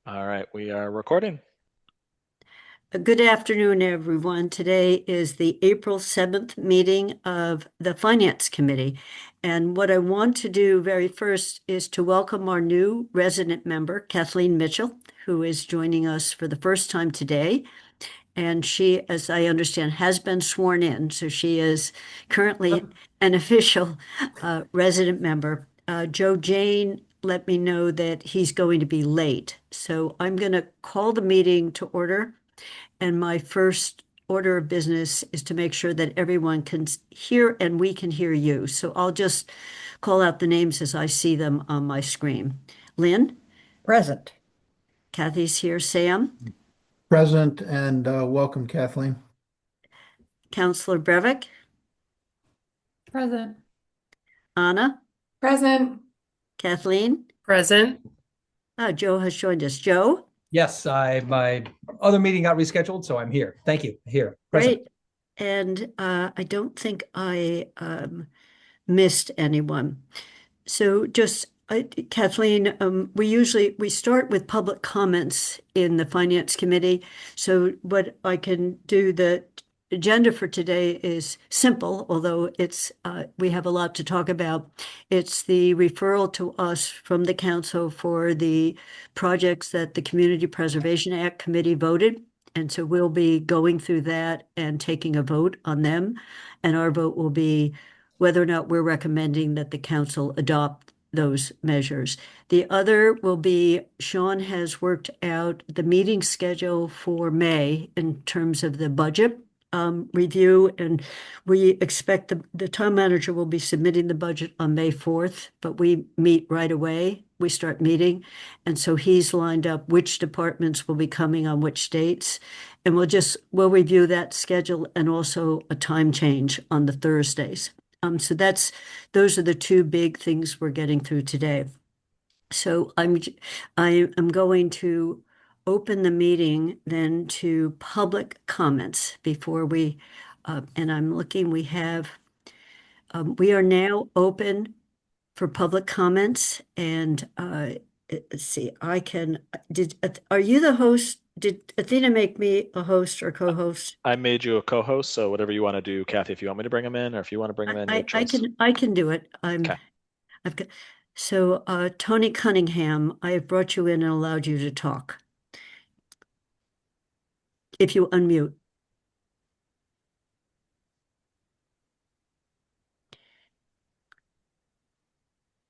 All right, we are recording. Good afternoon, everyone. Today is the April 7th meeting of the Finance Committee. And what I want to do very first is to welcome our new resident member, Kathleen Mitchell, who is joining us for the first time today. And she, as I understand, has been sworn in. So she is currently an official resident member. Joe Jane let me know that he's going to be late. So I'm going to call the meeting to order. And my first order of business is to make sure that everyone can hear and we can hear you. So I'll just call out the names as I see them on my screen. Lynn, Present. Kathy's here. Sam, Present and welcome, Kathleen. Counselor Brevick, Present. Anna, Present. Kathleen. Present. Joe has joined us. Joe, Yes, my other meeting got rescheduled, so I'm here. Thank you. Here, present. great. And I don't think I missed anyone. So just Kathleen, we start with public comments in the Finance Committee. So what I can do, the agenda for today is simple, although it's we have a lot to talk about. It's the referral to us from the council for the projects that the Community Preservation Act Committee voted. And so we'll be going through that and taking a vote on them. And our vote will be whether or not we're recommending that the council adopt those measures. The other will be Sean has worked out the meeting schedule for May in terms of the budget review, and we expect the town manager will be submitting the budget on May 4th, but we meet right away. We start meeting, and so he's lined up which departments will be coming on which dates, and we'll review that schedule and also a time change on the Thursdays. So those are the two big things we're getting through today. So I am going to open the meeting then to public comments before and I'm looking, we are now open for public comments and let's see, are you the host? Did Athena make me a host or co-host? I made you a co-host, so whatever you want to do, Kathy, if you want me to bring him in or if you want to bring him in, your choice. I can do it. Okay. I've got, so Tony Cunningham, I have brought you in and allowed you to talk. If you unmute.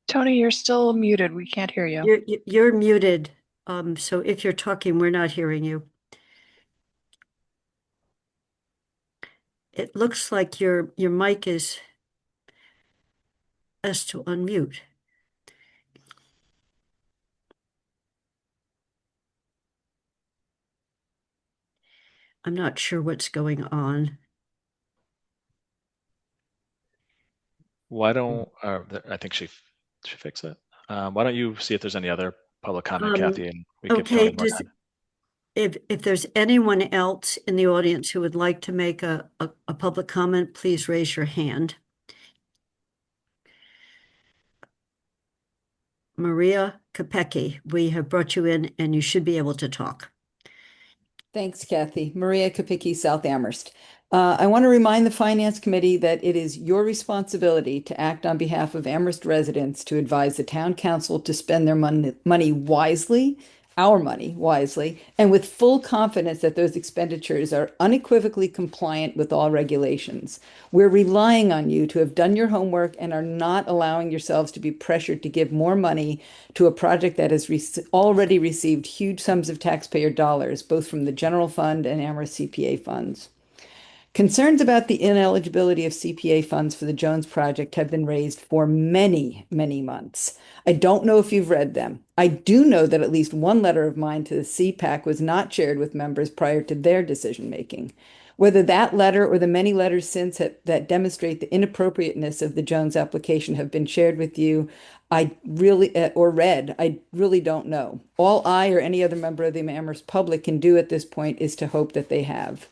Tony, you're still muted. We can't hear you. You're muted. So if you're talking, we're not hearing you. It looks like your mic is asked to unmute. I'm not sure what's going on. Why don't I think she fixed it. Why don't you see if there's any other public comment, Kathy, and we give Okay, Tony more time. if there's anyone else in the audience who would like to make a public comment, please raise your hand. Maria Kopecki, we have brought you in and you should be able to talk. Thanks, Kathy. Maria Kapicki, South Amherst. I want to remind the Finance Committee that it is your responsibility to act on behalf of Amherst residents to advise the town council to spend their money wisely, our money wisely, and with full confidence that those expenditures are unequivocally compliant with all regulations. We're relying on you to have done your homework and are not allowing yourselves to be pressured to give more money to a project that has already received huge sums of taxpayer dollars, both from the general fund and Amherst CPA funds. Concerns about the ineligibility of CPA funds for the Jones project have been raised for many, many months. I don't know if you've read them. I do know that at least one letter of mine to the CPAC was not shared with members prior to their decision making. Whether that letter or the many letters since that demonstrate the inappropriateness of the Jones application have been shared with you, I really don't know. All I or any other member of the Amherst public can do at this point is to hope that they have.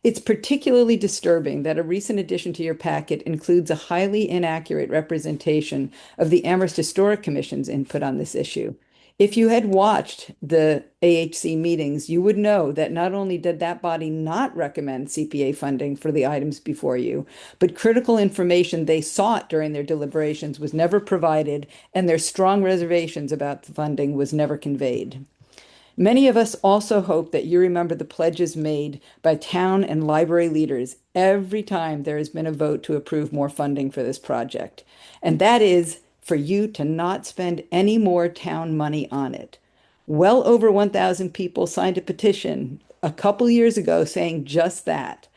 It's particularly disturbing that a recent addition to your packet includes a highly inaccurate representation of the Amherst Historic Commission's input on this issue. If you had watched the AHC meetings, you would know that not only did that body not recommend CPA funding for the items before you, but critical information they sought during their deliberations was never provided, and their strong reservations about the funding was never conveyed. Many of us also hope that you remember the pledges made by town and library leaders every time there has been a vote to approve more funding for this project. And that is for you to not spend any more town money on it. Well over 1,000 people signed a petition a couple years ago saying just that.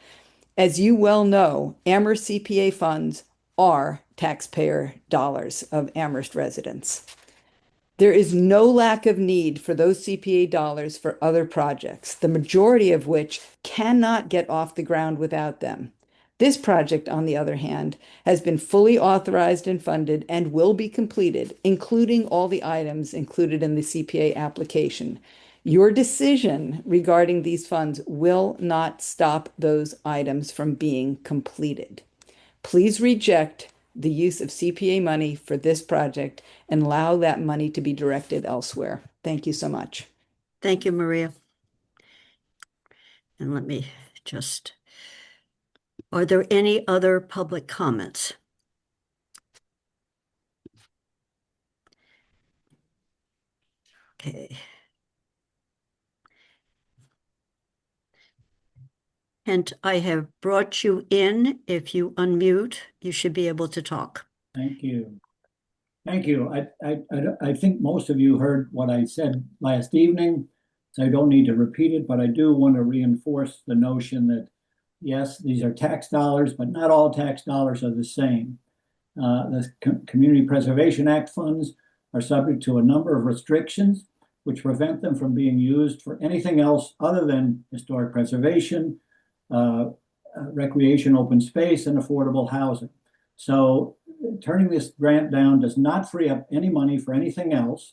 As you well know, Amherst CPA funds are taxpayer dollars of Amherst residents. There is no lack of need for those CPA dollars for other projects, the majority of which cannot get off the ground without them. This project, on the other hand, has been fully authorized and funded and will be completed, including all the items included in the CPA application. Your decision regarding these funds will not stop those items from being completed. Please reject the use of CPA money for this project and allow that money to be directed elsewhere. Thank you so much. Thank you, Maria. And let me just, are there any other public comments? Okay. And I have brought you in. If you unmute, you should be able to talk. Thank you. Thank you. I think most of you heard what I said last evening, so I don't need to repeat it, but I do want to reinforce the notion that, yes, these are tax dollars, but not all tax dollars are the same. The Community Preservation Act funds are subject to a number of restrictions which prevent them from being used for anything else other than historic preservation, recreation, open space, and affordable housing. So turning this grant down does not free up any money for anything else.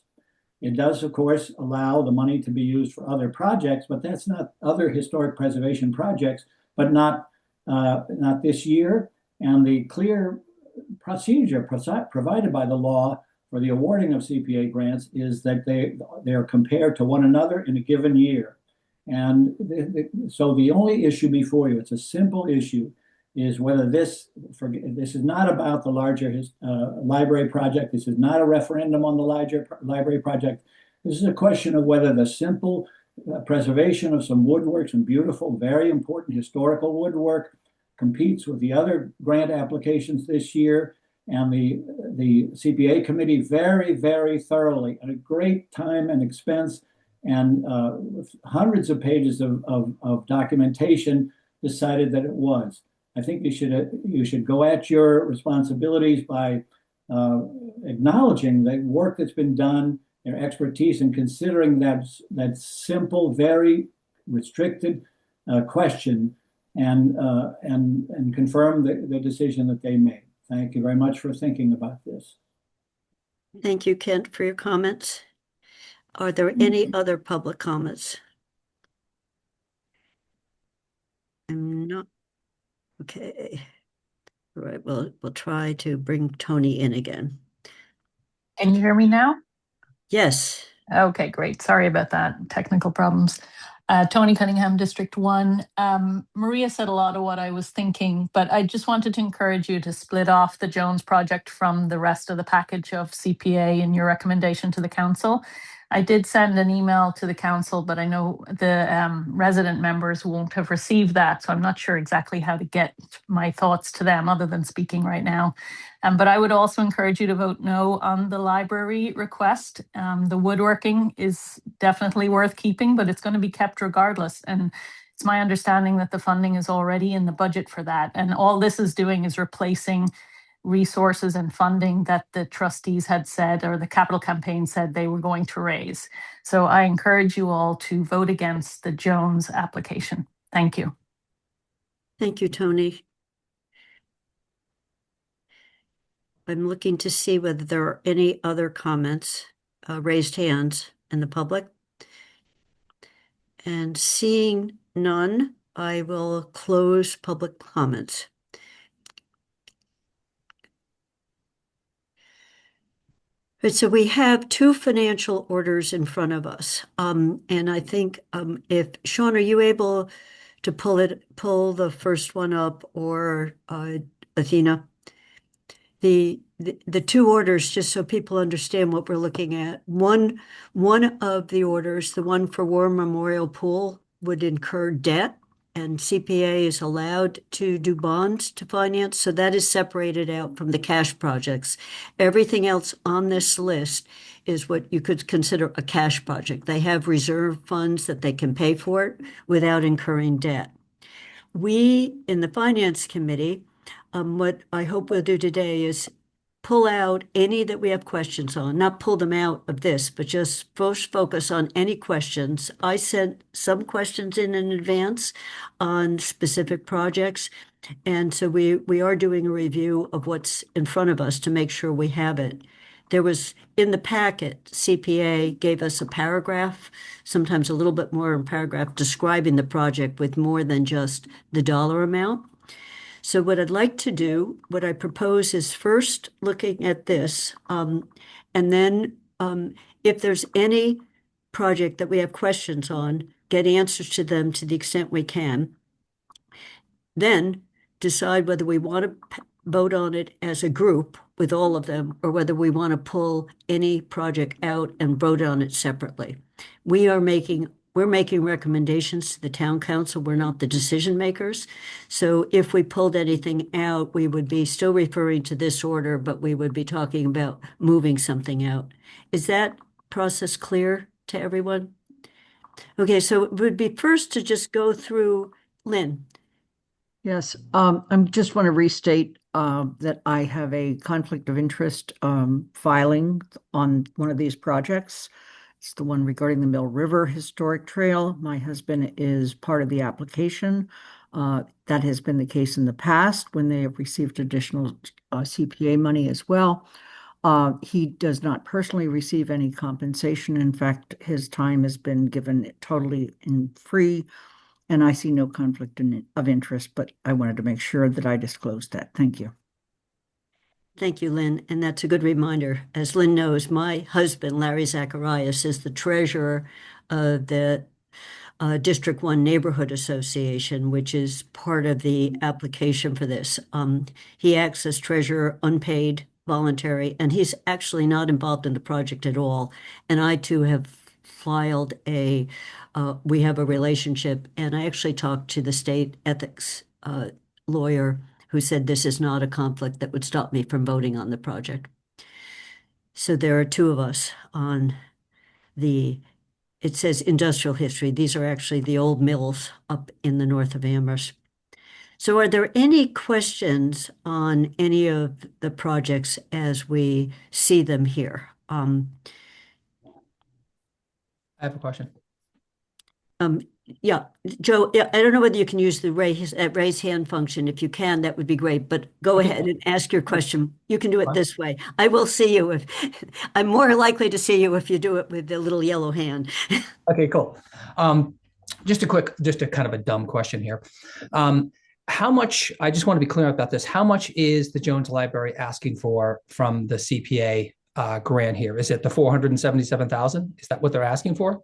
It does, of course, allow the money to be used for other projects, but that's not other historic preservation projects, but not this year. And the clear procedure provided by the law for the awarding of CPA grants is that they are compared to one another in a given year. And so the only issue before you, it's a simple issue, is whether this is not about the larger library project. This is not a referendum on the larger library project. This is a question of whether the simple preservation of some woodwork, some beautiful, very important historical woodwork, competes with the other grant applications this year. And the CPA committee very, very thoroughly, at a great time and expense, and hundreds of pages of documentation, decided that it was. I think you should go at your responsibilities by acknowledging the work that's been done, their expertise, and considering that simple, very restricted question, and confirm the decision that they made. Thank you very much for thinking about this. Thank you, Kent, for your comments. Are there any other public comments? I'm not. Okay. All right, we'll try to bring Tony in again. Can you hear me now? Yes. Okay, great. Sorry about that. Technical problems. Tony Cunningham, District 1. Maria said a lot of what I was thinking, but I just wanted to encourage you to split off the Jones project from the rest of the package of CPA in your recommendation to the council. I did send an email to the council, but I know the resident members won't have received that, so I'm not sure exactly how to get my thoughts to them other than speaking right now. But I would also encourage you to vote no on the library request. The woodworking is definitely worth keeping, but it's going to be kept regardless. And it's my understanding that the funding is already in the budget for that. And all this is doing is replacing resources and funding that the trustees had said, or the capital campaign said they were going to raise. So I encourage you all to vote against the Jones application. Thank you. Thank you, Tony. I'm looking to see whether there are any other comments, raised hands in the public. And seeing none, I will close public comments. But so we have two financial orders in front of us. And I think if Sean, are you able to pull the first one up, or Athena? The two orders, just so people understand what we're looking at. One of the orders, the one for War Memorial Pool, would incur debt, and CPA is allowed to do bonds to finance, so that is separated out from the cash projects. Everything else on this list is what you could consider a cash project. They have reserve funds that they can pay for it without incurring debt. We, in the Finance Committee, what I hope we'll do today is pull out any that we have questions on, not pull them out of this, but just first focus on any questions. I sent some questions in advance on specific projects. And so we are doing a review of what's in front of us to make sure we have it. There was in the packet, CPA gave us a paragraph, sometimes a little bit more in paragraph, describing the project with more than just the dollar amount. So what I'd like to do, what I propose is first looking at this, and then if there's any project that we have questions on, get answers to them to the extent we can. Then decide whether we want to vote on it as a group with all of them, or whether we want to pull any project out and vote on it separately. We're making recommendations to the town council. We're not the decision makers. So if we pulled anything out, we would be still referring to this order, but we would be talking about moving something out. Is that process clear to everyone? Okay, so it would be first to just go through, Lynn. Yes, I just want to restate that I have a conflict of interest filing on one of these projects. It's the one regarding the Mill River Historic Trail. My husband is part of the application. That has been the case in the past when they have received additional CPA money as well. He does not personally receive any compensation. In fact, his time has been given totally in free, and I see no conflict of interest, but I wanted to make sure that I disclosed that. Thank you. Thank you, Lynn. And that's a good reminder. As Lynn knows, my husband, Larry Zacharias, is the treasurer of the District 1 Neighborhood Association, which is part of the application for this. He acts as treasurer, unpaid, voluntary, and he's actually not involved in the project at all. And I too have filed we have a relationship, and I actually talked to the state ethics lawyer who said this is not a conflict that would stop me from voting on the project. So there are two of us on it says industrial history. These are actually the old mills up in the north of Amherst. So are there any questions on any of the projects as we see them here? I have a question. Yeah, Joe, I don't know whether you can use the raise hand function. If you can, that would be great, but go ahead and ask your question. You can do it this way. I will see you I'm more likely to see you if you do it with the little yellow hand. Okay, cool. Just a kind of a dumb question here. How much, I just want to be clear about this. How much is the Jones Library asking for from the CPA grant here? Is it the 477,000? Is that what they're asking for?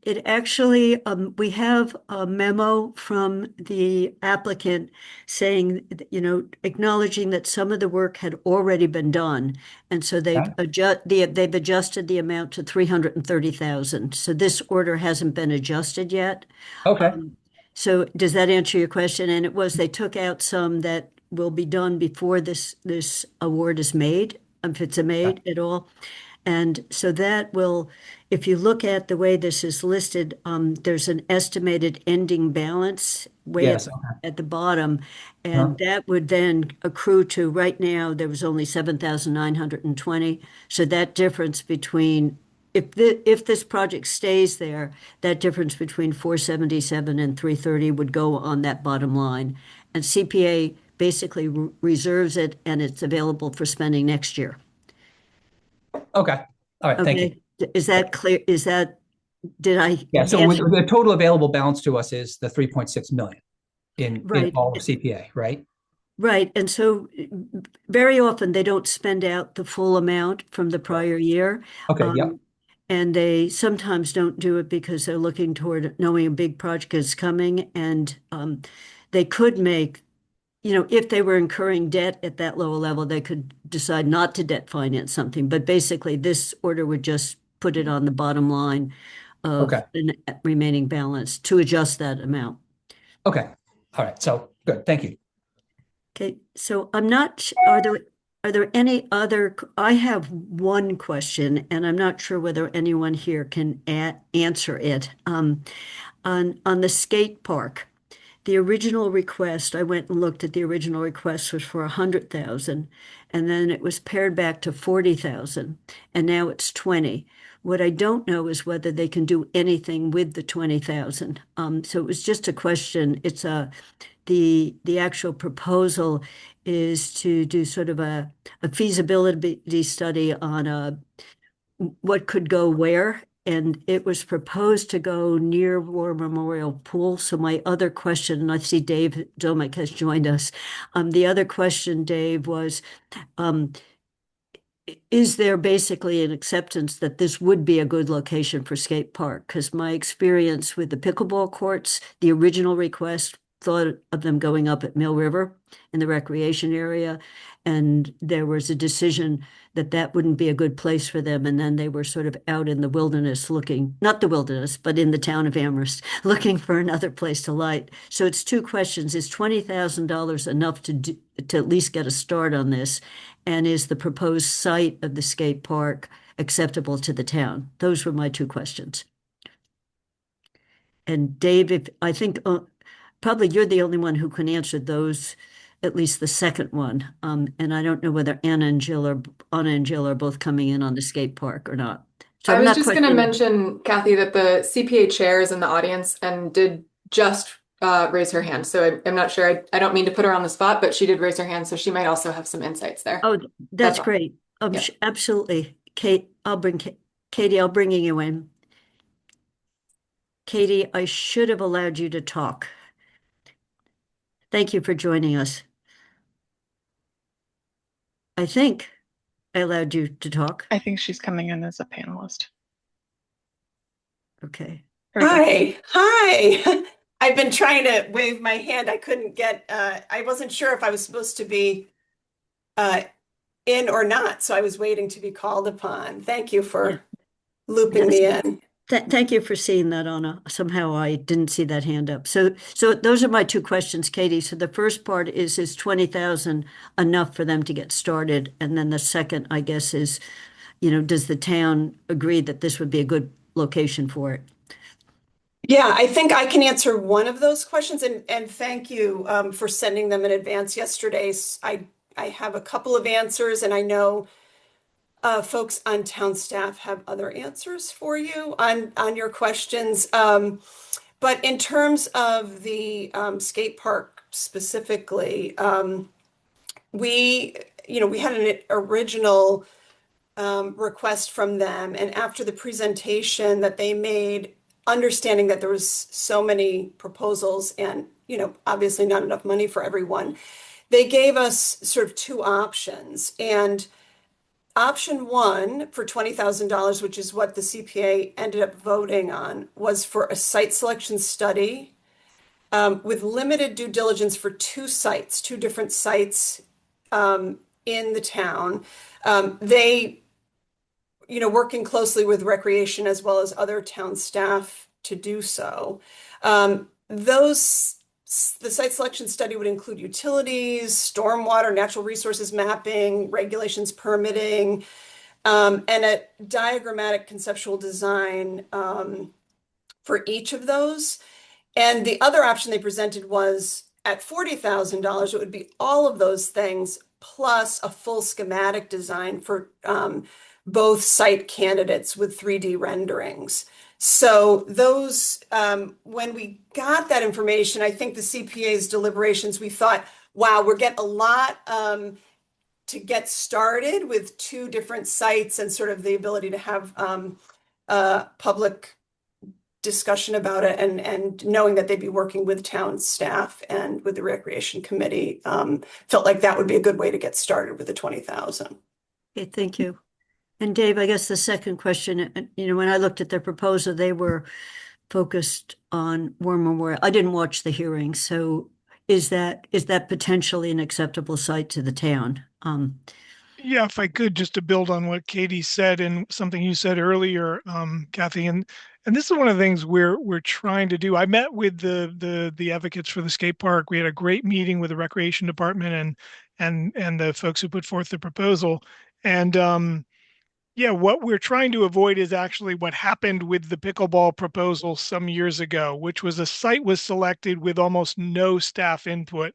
It actually, we have a memo from the applicant saying, acknowledging that some of the work had already been done. And so they've adjusted the amount to 330,000. So this order hasn't been adjusted yet. Okay. So does that answer your question? And they took out some that will be done before this award is made, if it's made at all. And so that will, if you look at the way this is listed, there's an estimated ending balance at the bottom. And that would then accrue to, right now, there was only 7,920. So that difference between, if this project stays there, that difference between 477 and 330 would go on that bottom line. And CPA basically reserves it, and it's available for spending next year. Okay. All right. Thank you. Is that clear? Did I? Yeah. So the total available balance to us is the 3.6 million in all of CPA, right? Right. And so very often they don't spend out the full amount from the prior year. Okay, yep. And they sometimes don't do it because they're looking toward knowing a big project is coming. And they could make, if they were incurring debt at that lower level, they could decide not to debt finance something. But basically, this order would just put it on the bottom line of Okay. the remaining balance to adjust that amount. Okay. All right. So good. Thank you. Okay, so I'm not, are there any other, I have one question and I'm not sure whether anyone here can answer it. On the skate park, the original request, I went and looked at the original request was for 100,000 and then it was pared back to 40,000 and now it's 20. What I don't know is whether they can do anything with the 20,000. So it was just a question. The actual proposal is to do sort of a feasibility study on what could go where. And it was proposed to go near War Memorial Pool. So my other question, and I see Dave Domek has joined us. The other question, Dave, was um, is there basically an acceptance that this would be a good location for skate park? Because my experience with the pickleball courts, the original request thought of them going up at Mill River in the recreation area. And there was a decision that that wouldn't be a good place for them. And then they were sort of out in the wilderness looking, not the wilderness, but in the town of Amherst, looking for another place to light. So it's two questions. Is $20,000 enough to at least get a start on this? And is the proposed site of the skate park acceptable to the town? Those were my two questions. And Dave, I think probably you're the only one who can answer those, at least the second one. And I don't know whether Anna and Jill are both coming in on the skate park or not. So I I'm was not just going to questioning. mention, Kathy, that the CPA chair is in the audience and did just raise her hand. So I'm not sure. I don't mean to put her on the spot, but she did raise her hand. So she might also have some insights there. Oh, that's all. great. Yeah. Absolutely. Katie, I'll bring you in. Katie, I should have allowed you to talk. Thank you for joining us. I think I allowed you to talk. I think she's coming in as a panelist. Okay. Hi. Hi. I've been trying to wave my hand. I couldn't get, I wasn't sure if I was supposed to be in or not, so I was waiting to be called upon. Thank you for looping me in. Thank you for seeing that, Anna. Somehow I didn't see that hand up. So those are my two questions, Katie. So the first part is 20,000 enough for them to get started? And then the second, I guess, is, does the town agree that this would be a good location for it? Yeah, I think I can answer one of those questions, and thank you for sending them in advance yesterday. I have a couple of answers, and I know folks on town staff have other answers for you on your questions. But in terms of the skate park specifically, we had an original request from them, and after the presentation that they made, understanding that there was so many proposals and obviously not enough money for everyone, they gave us sort of two options. And option one for $20,000, which is what the CPA ended up voting on, was for a site selection study with limited due diligence for two different sites in the town. They working closely with recreation as well as other town staff to do so. The site selection study would include utilities, stormwater, natural resources mapping, regulations permitting, and a diagrammatic conceptual design for each of those. And the other option they presented was at $40,000, it would be all of those things plus a full schematic design for both site candidates with 3D renderings. So those, when we got that information, I think the CPA's deliberations, we thought, wow, we're getting a lot to get started with two different sites and sort of the ability to have public discussion about it and knowing that they'd be working with town staff and with the recreation committee, felt like that would be a good way to get started with the 20,000. Okay, thank you. And Dave, I guess the second question, when I looked at their proposal, they were focused on War Memorial. I didn't watch the hearing, so is that potentially an acceptable site to the town? Yeah, if I could, just to build on what Katie said and something you said earlier, Kathy, and this is one of the things we're trying to do. I met with the advocates for the skate park. We had a great meeting with the recreation department and the folks who put forth the proposal. And yeah, what we're trying to avoid is actually what happened with the pickleball proposal some years ago, which was a site was selected with almost no staff input,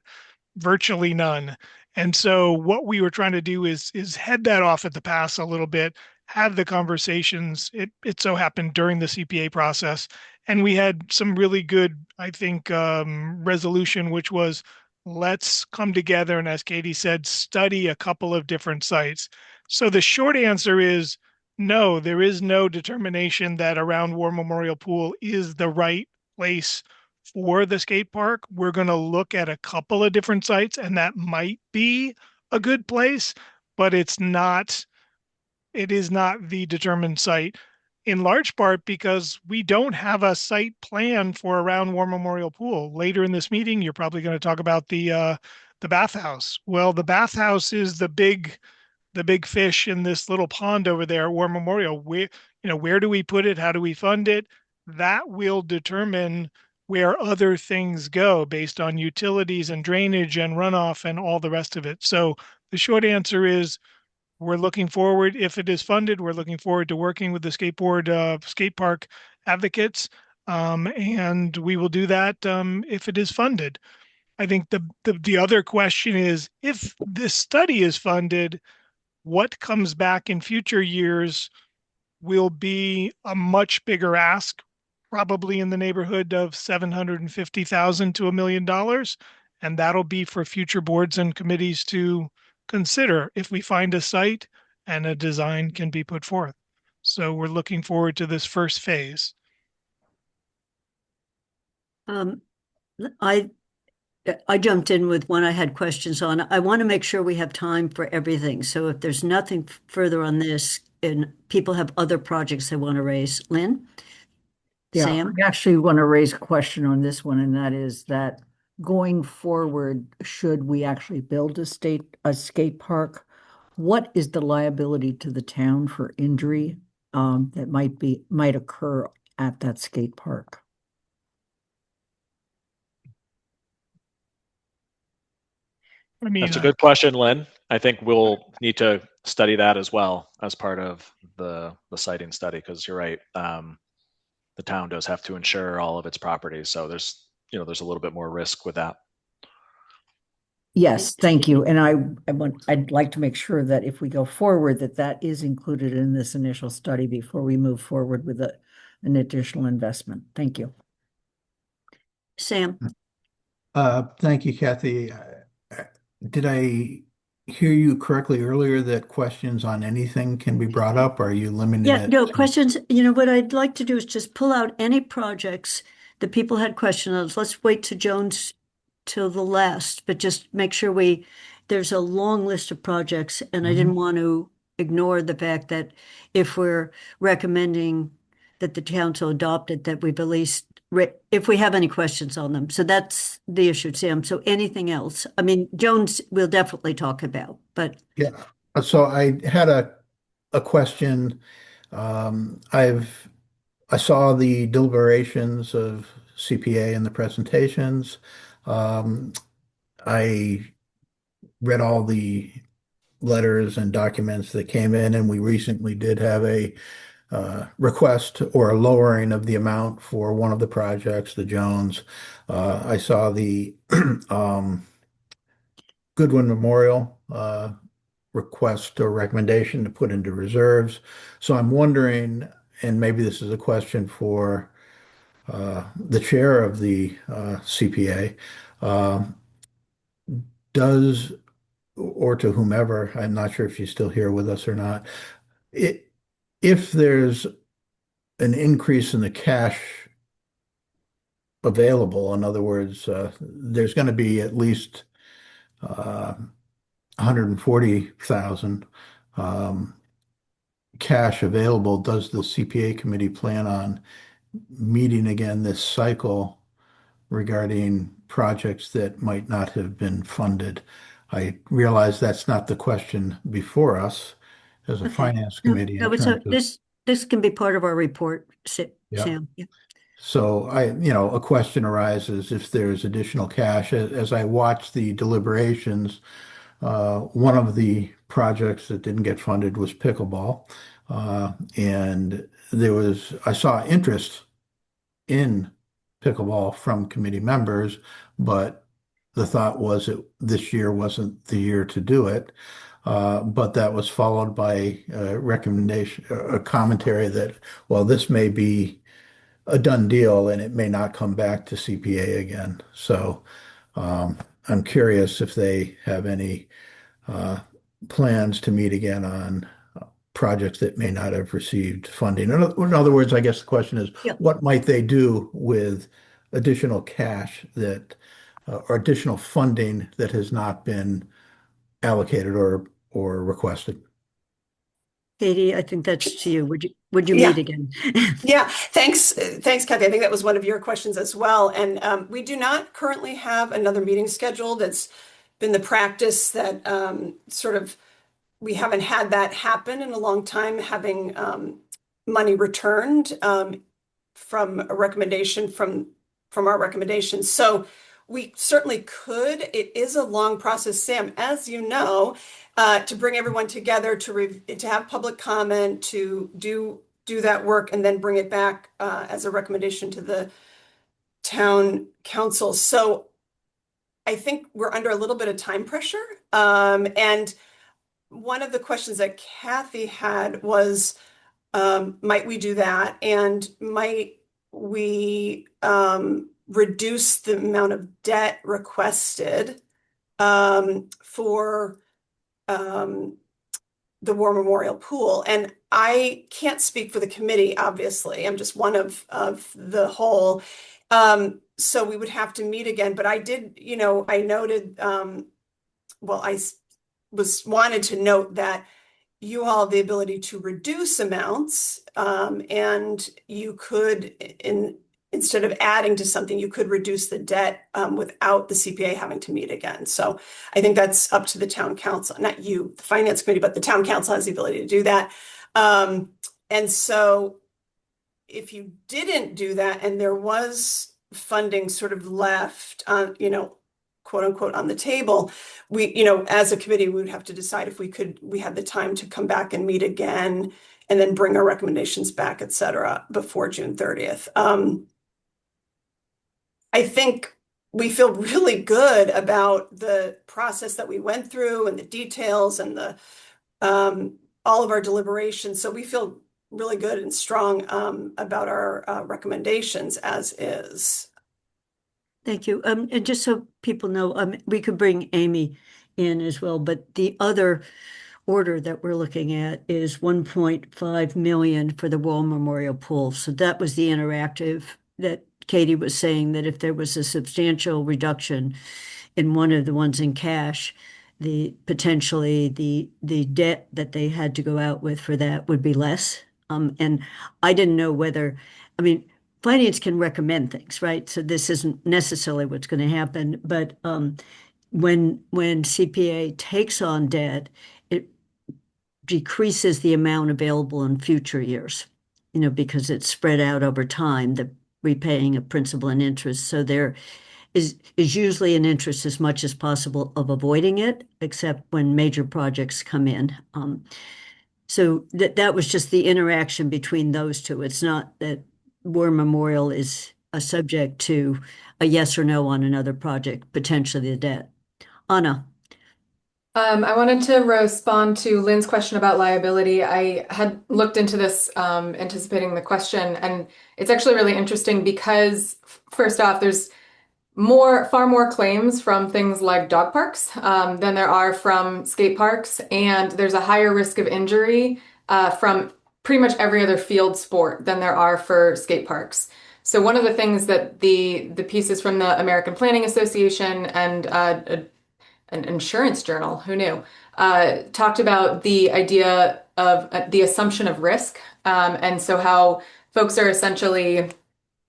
virtually none. And so what we were trying to do is head that off at the pass a little bit, have the conversations. It so happened during the CPA process, and we had some really good, I think, resolution, which was let's come together and, as Katie said, study a couple of different sites. So the short answer is no, there is no determination that around War Memorial Pool is the right place for the skate park. We're going to look at a couple of different sites, and that might be a good place, but it is not the determined site, in large part because we don't have a site plan for around War Memorial Pool. Later in this meeting, you're probably going to talk about the bathhouse. Well, the bathhouse is the big fish in this little pond over there, War Memorial. Where do we put it? How do we fund it? That will determine where other things go based on utilities and drainage and runoff and all the rest of it. So the short answer is we're looking forward, if it is funded, we're looking forward to working with the skate park advocates. And we will do that if it is funded. I think the other question is, if this study is funded, what comes back in future years will be a much bigger ask, probably in the neighborhood of $750,000 to $1 million. And that'll be for future boards and committees to consider if we find a site and a design can be put forth. So we're looking forward to this first phase. I jumped in with one I had questions on. I want to make sure we have time for everything. So if there's nothing further on this and people have other projects they want to raise, Lynn? Yeah, Sam? I actually want to raise a question on this one, and that is that going forward, should we actually build a skate park, what is the liability to the town for injury that might occur at that skate park? I mean, That's a good question, Lynn. I think we'll need to study that as well as part of the siting study, because you're right. The town does have to insure all of its properties, so there's a little bit more risk with that. Yes, thank you. And I'd like to make sure that if we go forward, that is included in this initial study before we move forward with an additional investment. Thank you. Sam? Thank you, Kathy. Did I hear you correctly earlier that questions on anything can be brought up? Or are you limiting Yeah, it no, to- questions. What I'd like to do is just pull out any projects that people had questions on. Let's wait to Jones till the last, but just make sure there's a long list of projects, and I didn't want to ignore the fact that if we're recommending that the council adopt it, that we've at least, if we have any questions on them. So that's the issue, Sam. So anything else? I mean, Jones we'll definitely talk about, but Yeah. So I had a question. I saw the deliberations of CPA and the presentations. I read all the letters and documents that came in, and we recently did have a request or a lowering of the amount for one of the projects, the Jones. I saw the Goodwin Memorial request or recommendation to put into reserves. So I'm wondering, and maybe this is a question for the chair of the CPA, does, or to whomever, I'm not sure if she's still here with us or not, if there's an increase in the cash available. In other words, there's going to be at least 140,000 cash available. Does the CPA committee plan on meeting again this cycle regarding projects that might not have been funded? I realize that's not the question before us as a Okay. finance No, committee in no, terms of, this can be part of our report, yeah. Sam. Yeah. So a question arises if there's additional cash. As I watch the deliberations, one of the projects that didn't get funded was pickleball. And I saw interest in pickleball from committee members, but the thought was this year wasn't the year to do it. But that was followed by a recommendation, a commentary that, well, this may be a done deal and it may not come back to CPA again. So I'm curious if they have any uh, plans to meet again on projects that may not have received funding. In other words, I guess the question is, Yeah. what might they do with additional cash or additional funding that has not been allocated or requested? Katie, I think that's to you. Would you Yeah. meet again? Yeah, thanks, Kathy. I think that was one of your questions as well. And we do not currently have another meeting scheduled. It's been the practice that we haven't had that happen in a long time, having money returned from a recommendation from our recommendations. So we certainly could. It is a long process, Sam, as you know, to bring everyone together, to have public comment, to do that work, and then bring it back as a recommendation to the town council. So I think we're under a little bit of time pressure. And one of the questions that Kathy had was, might we do that? And might we reduce the amount of debt requested for the War Memorial Pool? And I can't speak for the committee, obviously. I'm just one of the whole. So we would have to meet again. But I did, I noted, well, I wanted to note that you all have the ability to reduce amounts, and you could, instead of adding to something, you could reduce the debt without the CPA having to meet again. So I think that's up to the town council, not you, the finance committee, but the town council has the ability to do that. And so if you didn't do that and there was funding sort of left on, quote unquote, on the table, we, as a committee, we would have to decide if we had the time to come back and meet again and then bring our recommendations back, et cetera, before June 30th. I think we feel really good about the process that we went through and the details and the all of our deliberations. So we feel really good and strong about our recommendations as is. Thank you. And just so people know, we could bring Amy in as well, but the other order that we're looking at is 1.5 million for the War Memorial Pool. So that was the interactive that Katie was saying, that if there was a substantial reduction in one of the ones in cash, potentially the debt that they had to go out with for that would be less. And I didn't know whether, finance can recommend things, right? So this isn't necessarily what's going to happen, but when CPA takes on debt, it decreases the amount available in future years, because it's spread out over time, the repaying of principal and interest. So there is usually an interest as much as possible of avoiding it, except when major projects come in. So that was just the interaction between those two. It's not that War Memorial is a subject to a yes or no on another project, potentially the debt. Anna. I wanted to respond to Lynn's question about liability. I had looked into this, anticipating the question, and it's actually really interesting because, first off, there's far more claims from things like dog parks than there are from skate parks, and there's a higher risk of injury from pretty much every other field sport than there are for skate parks. So one of the things that the pieces from the American Planning Association and an insurance journal, who knew, talked about the idea of the assumption of risk. And so how folks are essentially,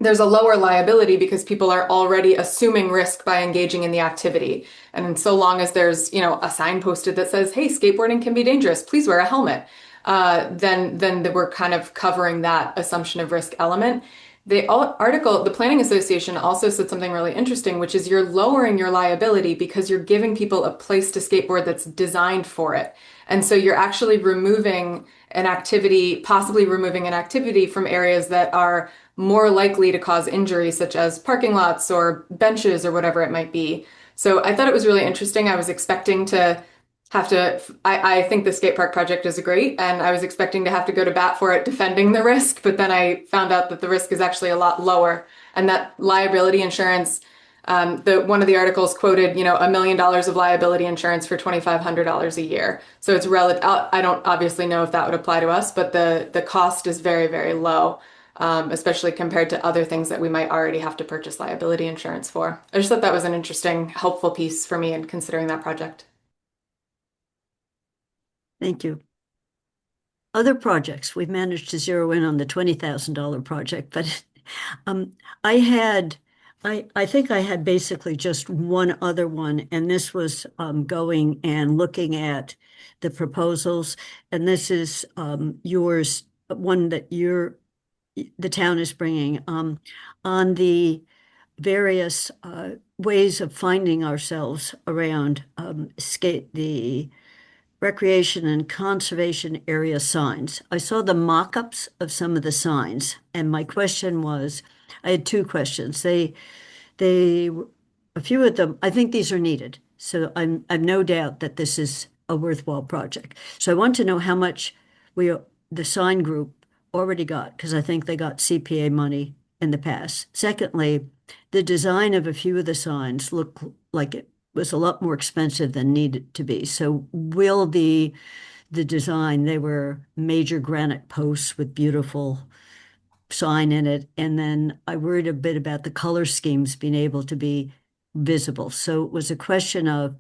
there's a lower liability because people are already assuming risk by engaging in the activity. And so long as there's, a sign posted that says, hey, skateboarding can be dangerous, please wear a helmet, then we're kind of covering that assumption of risk element. The Planning Association also said something really interesting, which is you're lowering your liability because you're giving people a place to skateboard that's designed for it. And so you're actually possibly removing an activity from areas that are more likely to cause injury, such as parking lots or benches or whatever it might be. So I thought it was really interesting. I was expecting to I think the skate park project is great, and I was expecting to have to go to bat for it defending the risk, but then I found out that the risk is actually a lot lower, and that liability insurance, one of the articles quoted, $1 million of liability insurance for $2,500 a year. So it's relative. I don't obviously know if that would apply to us, but the cost is very, very low, especially compared to other things that we might already have to purchase liability insurance for. I just thought that was an interesting, helpful piece for me in considering that project. Thank you. Other projects, we've managed to zero in on the $20,000 project, but I think I had basically just one other one, and this was going and looking at the proposals, and this is yours, one that the town is bringing on the various ways of finding ourselves around the recreation and conservation area signs. I saw the mock-ups of some of the signs, and my question was, I had two questions. A few of them, I think these are needed. So I've no doubt that this is a worthwhile project. So I want to know how much the sign group already got, because I think they got CPA money in the past. Secondly, the design of a few of the signs look like it was a lot more expensive than needed to be. So will the design, they were major granite posts with beautiful sign in it. And then I worried a bit about the color schemes being able to be visible. So it was a question of,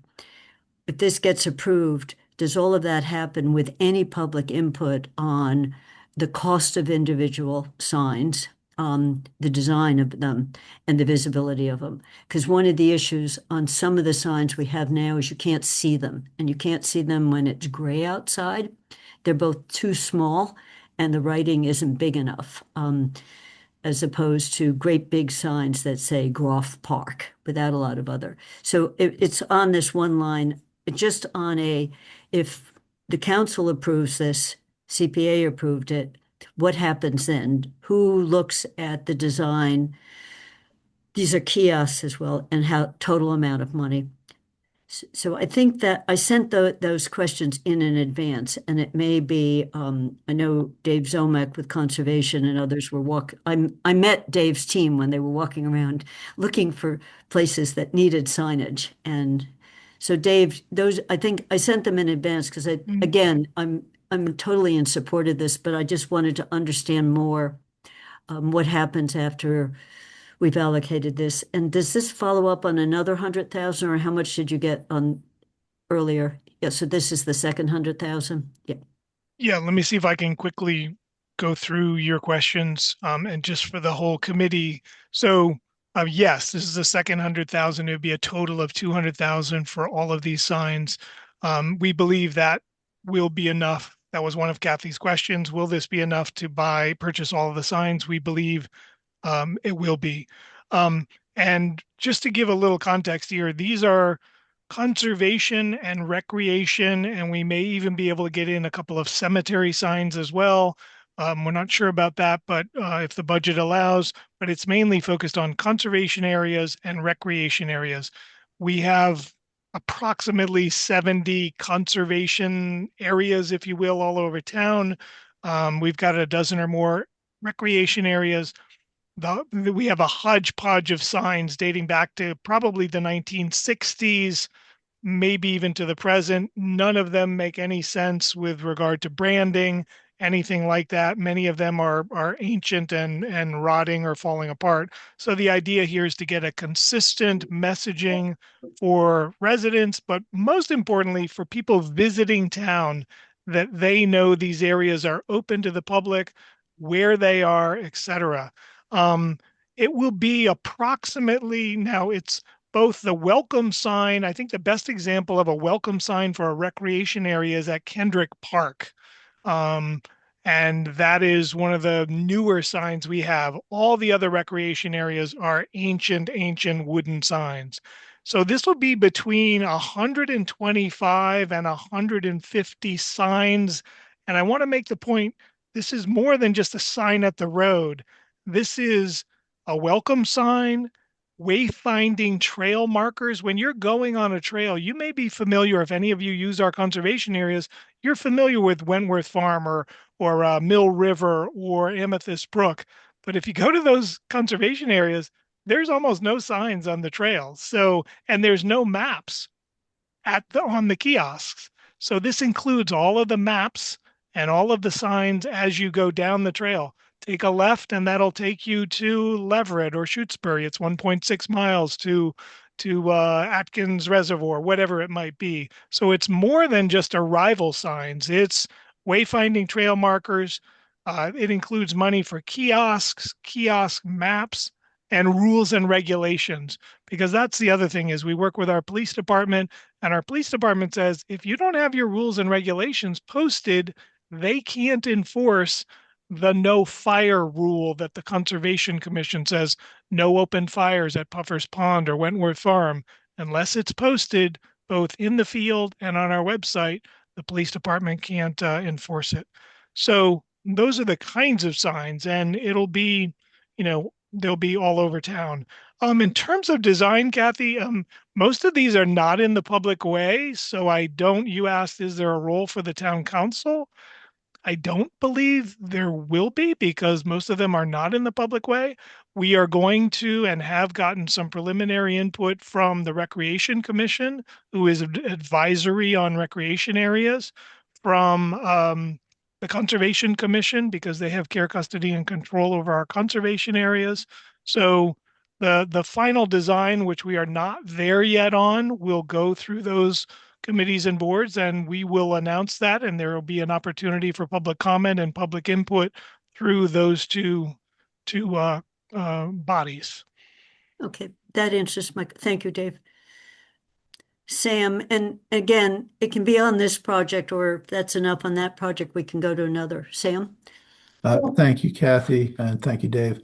if this gets approved, does all of that happen with any public input on the cost of individual signs, the design of them, and the visibility of them? Because one of the issues on some of the signs we have now is you can't see them, and you can't see them when it's gray outside. They're both too small, and the writing isn't big enough, as opposed to great big signs that say Groff Park without a lot of other. So it's on this one line, just on if the council approves this, CPA approved it, what happens then? Who looks at the design? These are kiosks as well, and how total amount of money. So I think that I sent those questions in advance, and it may be, I know Dave Zomek with Conservation and others were I met Dave's team when they were walking around looking for places that needed signage. And so Dave, I think I sent them in advance because again, I'm totally in support of this, but I just wanted to understand more what happens after we've allocated this. And does this follow up on another 100,000, or how much did you get on earlier? Yeah, so this is the second 100,000. Yeah. Yeah, let me see if I can quickly go through your questions and just for the whole committee. So yes, this is the second 100,000. It would be a total of 200,000 for all of these signs. We believe that will be enough. That was one of Kathy's questions. Will this be enough to purchase all of the signs? We believe it will be. And just to give a little context here, these are conservation and recreation, and we may even be able to get in a couple of cemetery signs as well. We're not sure about that, but if the budget allows, but it's mainly focused on conservation areas and recreation areas. We have approximately 70 conservation areas, if you will, all over town. We've got a dozen or more recreation areas. We have a hodgepodge of signs dating back to probably the 1960s, maybe even to the present. None of them make any sense with regard to branding. anything like that. Many of them are ancient and rotting or falling apart. So the idea here is to get a consistent messaging for residents, but most importantly for people visiting town, that they know these areas are open to the public, where they are, etc. It will be approximately, now it's both the welcome sign. I think the best example of a welcome sign for a recreation area is at Kendrick Park. Um, and that is one of the newer signs we have. All the other recreation areas are ancient wooden signs. So this will be between 125 and 150 signs. And I want to make the point, this is more than just a sign at the road. This is a welcome sign, wayfinding trail markers. When you're going on a trail, you may be familiar, if any of you use our conservation areas, you're familiar with Wentworth Farm or Mill River or Amethyst Brook. But if you go to those conservation areas, there's almost no signs on the trails. So, and there's no maps on the kiosks. So this includes all of the maps and all of the signs as you go down the trail. Take a left and that'll take you to Leverett or Shutesbury. It's 1.6 miles to Atkins Reservoir, whatever it might be. So it's more than just arrival signs. It's wayfinding trail markers. It includes money for kiosks, kiosk maps, and rules and regulations. Because that's the other thing is we work with our police department, and our police department says if you don't have your rules and regulations posted, they can't enforce the no fire rule that the Conservation Commission says no open fires at Puffer's Pond or Wentworth Farm unless it's posted both in the field and on our website. The police department can't enforce it. So those are the kinds of signs, and it'll be, they'll be all over town. In terms of design, Kathy, most of these are not in the public way. So you asked, is there a role for the town council? I don't believe there will be because most of them are not in the public way. We are going to and have gotten some preliminary input from the Recreation Commission, who is advisory on recreation areas, from the Conservation Commission because they have care, custody, and control over our conservation areas. So the final design, which we are not there yet on, will go through those committees and boards, and we will announce that, and there will be an opportunity for public comment and public input through those two bodies. Okay, that answers thank you, Dave. Sam, and again, it can be on this project, or if that's enough on that project, we can go to another. Sam? Thank you, Kathy, and thank you, Dave.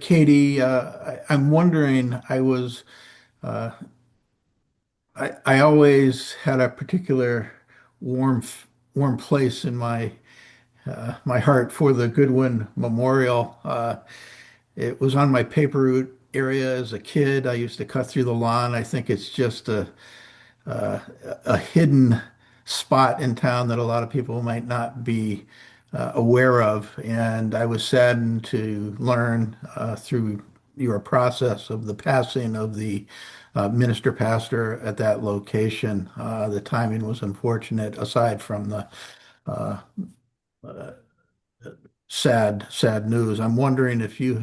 Katie, I'm wondering, uh, I always had a particular warm warm place in my heart for the Goodwin Memorial. It was on my paper route area as a kid. I used to cut through the lawn. I think it's just uh, a hidden spot in town that a lot of people might not be aware of. And I was saddened to learn through your process of the passing of the minister pastor at that location. The timing was unfortunate, aside from the uh, uh, sad news. I'm wondering if you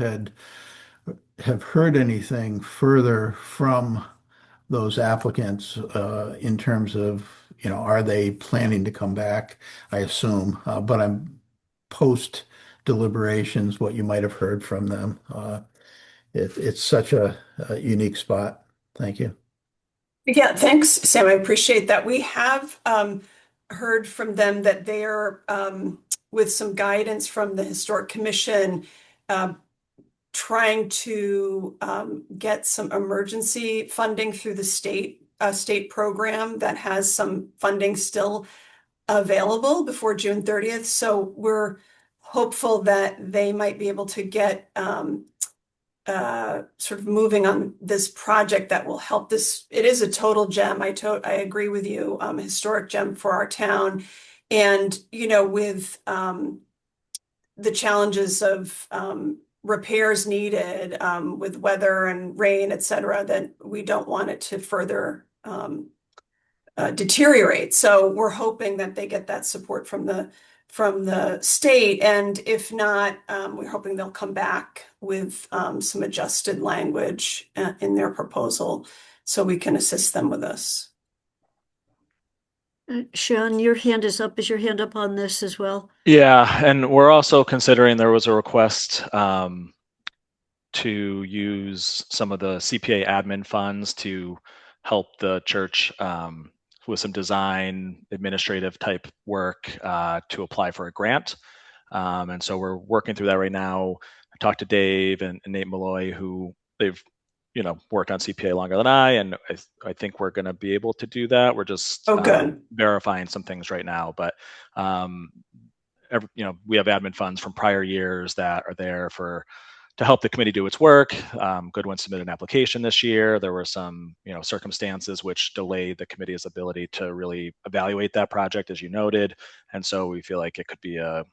have heard anything further from those applicants in terms of, are they planning to come back? I assume, but I'm post deliberations, what you might have heard from them. It's such a unique spot. Thank you. Yeah, thanks, Sam. I appreciate that. We have heard from them that they are, with some guidance from the Historic Commission, trying to get some emergency funding through the state program that has some funding still available before June 30th. So we're hopeful that they might be able to get sort of moving on this project that will help this. It is a total gem. I agree with you. Historic gem for our town. And, with the challenges of repairs needed with weather and rain, et cetera, that we don't want it to further deteriorate. So we're hoping that they get that support from the state, and if not, we're hoping they'll come back with some adjusted language in their proposal so we can assist them with this. Sean, your hand is up. Is your hand up on this as well? Yeah, and we're also considering, there was a request to use some of the CPA admin funds to help the church with some design administrative type work to apply for a grant. And so we're working through that right now. I talked to Dave and Nate Malloy, who they've worked on CPA longer than and I think we're going to be able to do that. We're just verifying some things right now, but we have admin funds from prior years that are there to help the committee do its work. Goodwin submitted an application this year. There were some circumstances which delayed the committee's ability to really evaluate that project, as you noted, and so we feel like it could be an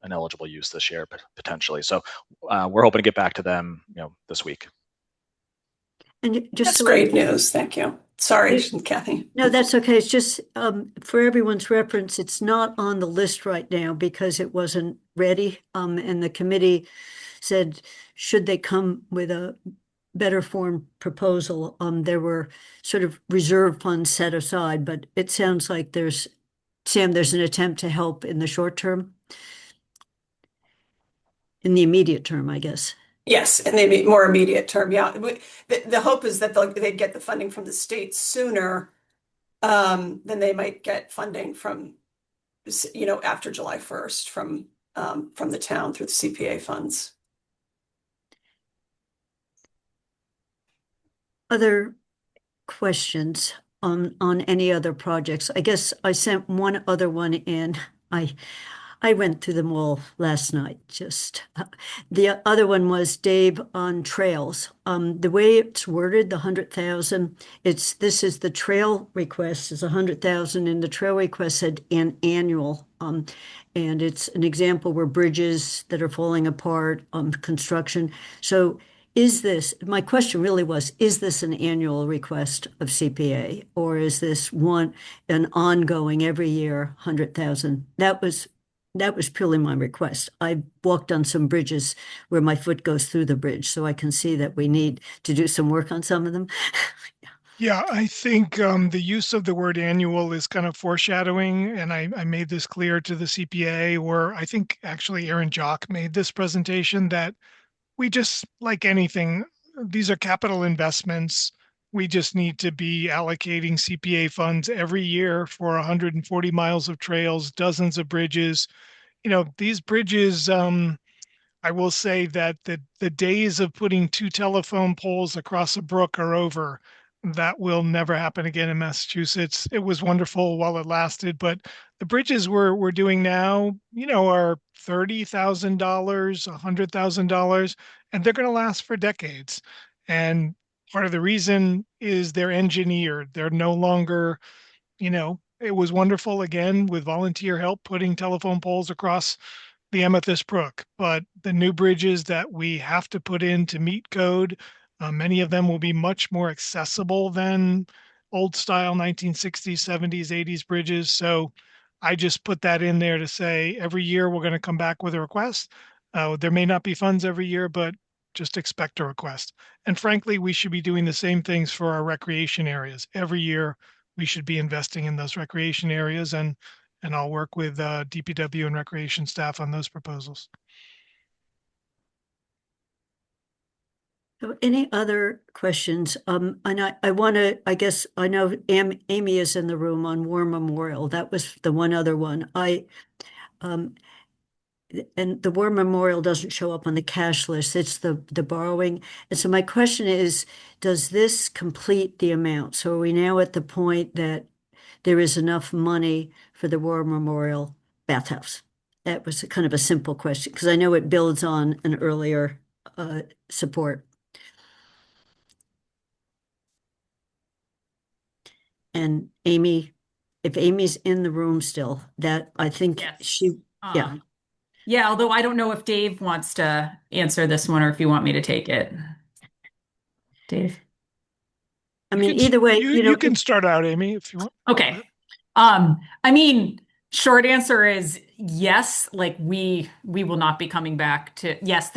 eligible use this year potentially. So we're hoping to get back to them this week. And just that's great news. Thank you. Sorry, Kathy. No, that's okay. It's just for everyone's reference, it's not on the list right now because it wasn't ready. And the committee said, should they come with a better form proposal, there were sort of reserve funds set aside, but it sounds like there's an attempt to help in the short term, in the immediate term, I guess. Yes, in the more immediate term, yeah. The hope is that they'd get the funding from the state sooner than they might get funding from, after July 1st from the town through the CPA funds. Other questions on any other projects? I guess I sent one other one in. I went through them all last night. Just the other one was Dave on trails. The way it's worded, the 100,000. This is the trail request is 100,000, and the trail request said an annual. And it's an example where bridges that are falling apart, construction. So my question really was, is this an annual request of CPA, or is this an ongoing every year 100,000? That was purely my request. I walked on some bridges where my foot goes through the bridge, so I can see that we need to do some work on some of them. Yeah, I think the use of the word annual is kind of foreshadowing, and I made this clear to the CPA, or I think actually Aaron Jock made this presentation, that we just, like anything, these are capital investments. We just need to be allocating CPA funds every year for 140 miles of trails, dozens of bridges. These bridges, I will say that the days of putting 2 telephone poles across a brook are over. That will never happen again in Massachusetts. It was wonderful while it lasted, but the bridges we're doing now, are $30,000, $100,000, and they're going to last for decades. And part of the reason is they're engineered. They're no longer, it was wonderful again with volunteer help putting telephone poles across the Amethyst Brook, but the new bridges that we have to put in to meet code, many of them will be much more accessible than old style 1960s, 70s, 80s bridges. So I just put that in there to say every year we're going to come back with a request. There may not be funds every year, but just expect a request. And frankly, we should be doing the same things for our recreation areas. Every year we should be investing in those recreation areas, and I'll work with DPW and recreation staff on those proposals. So any other questions? And I want to, I guess, I know Amy is in the room on War Memorial. That was the one other one. And the War Memorial doesn't show up on the cash list. It's the borrowing. And so my question is, does this complete the amount? So are we now at the point that there is enough money for the War Memorial bathhouse? That was kind of a simple question, because I know it builds on an earlier support. And Amy, if Amy's in the room still, that I think Yes. yeah. Yeah, although I don't know if Dave wants to answer this one or if you want me to take it. Dave? I mean, either way, you can start out, Amy, if you want. Okay. I mean, short answer is yes, like we will not be coming back to yes,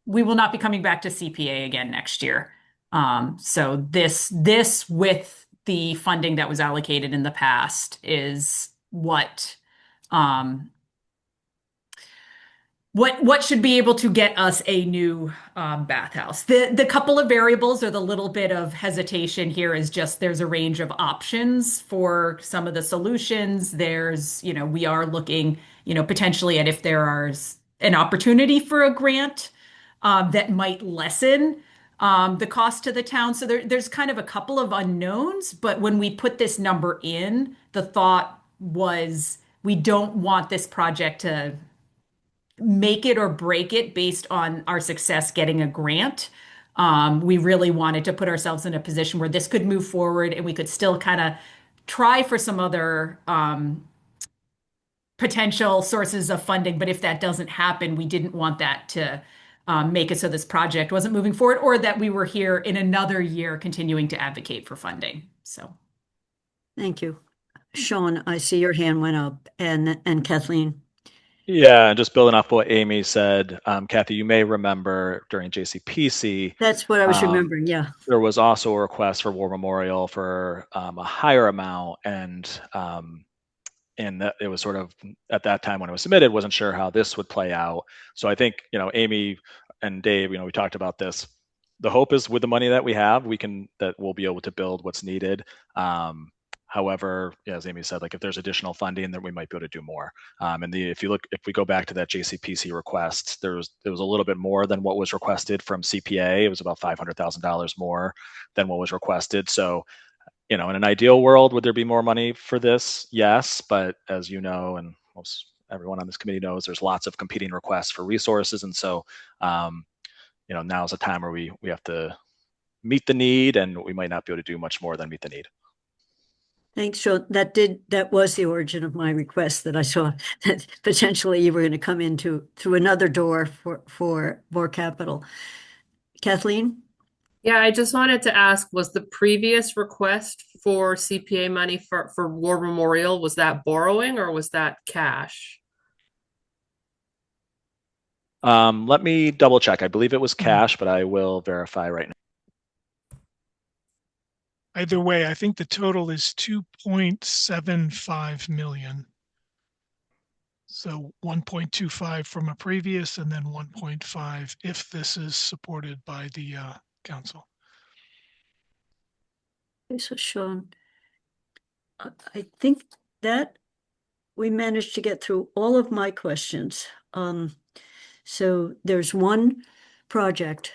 we will not be coming back to CPA again next year. So this with the funding that was allocated in the past is um, what should be able to get us a new bathhouse. The couple of variables or the little bit of hesitation here is just there's a range of options for some of the solutions. There's, we are looking, potentially at if there is an opportunity for a grant that might lessen the cost to the town. So there's kind of a couple of unknowns, but when we put this number in, the thought was we don't want this project to make it or break it based on our success getting a grant. We really wanted to put ourselves in a position where this could move forward and we could still kind of try for some other potential sources of funding. But if that doesn't happen, we didn't want that to make it so this project wasn't moving forward or that we were here in another year continuing to advocate for funding. So thank you. Sean, I see your hand went up, and Kathleen. Yeah, and just building off what Amy said, Kathy, you may remember during JCPC. That's what I was remembering, yeah. There was also a request for War Memorial for a higher amount, and that it was sort of at that time when it was submitted, wasn't sure how this would play out. So I think, Amy and Dave, we talked about this. The hope is with the money that we have, that we'll be able to build what's needed. However, as Amy said, like if there's additional funding, then we might be able to do more. If we go back to that JCPC request, there was a little bit more than what was requested from CPA. It was about $500,000 more than what was requested. So, in an ideal world, would there be more money for this? Yes, but as you know, and most everyone on this committee knows, there's lots of competing requests for resources, and so, now's a time where we have to meet the need, and we might not be able to do much more than meet the need. Thanks, Sean. That was the origin of my request, that I saw that potentially you were going to come through another door for more capital. Kathleen? Yeah, I just wanted to ask, was the previous request for CPA money for War Memorial, was that borrowing or was that cash? Let me double check. I believe it was cash, but I will verify right now. Either way, I think the total is 2.75 million. So 1.25 from a previous, and then 1.5 if this is supported by the council. Okay, so Sean, I think that we managed to get through all of my questions. So there's one project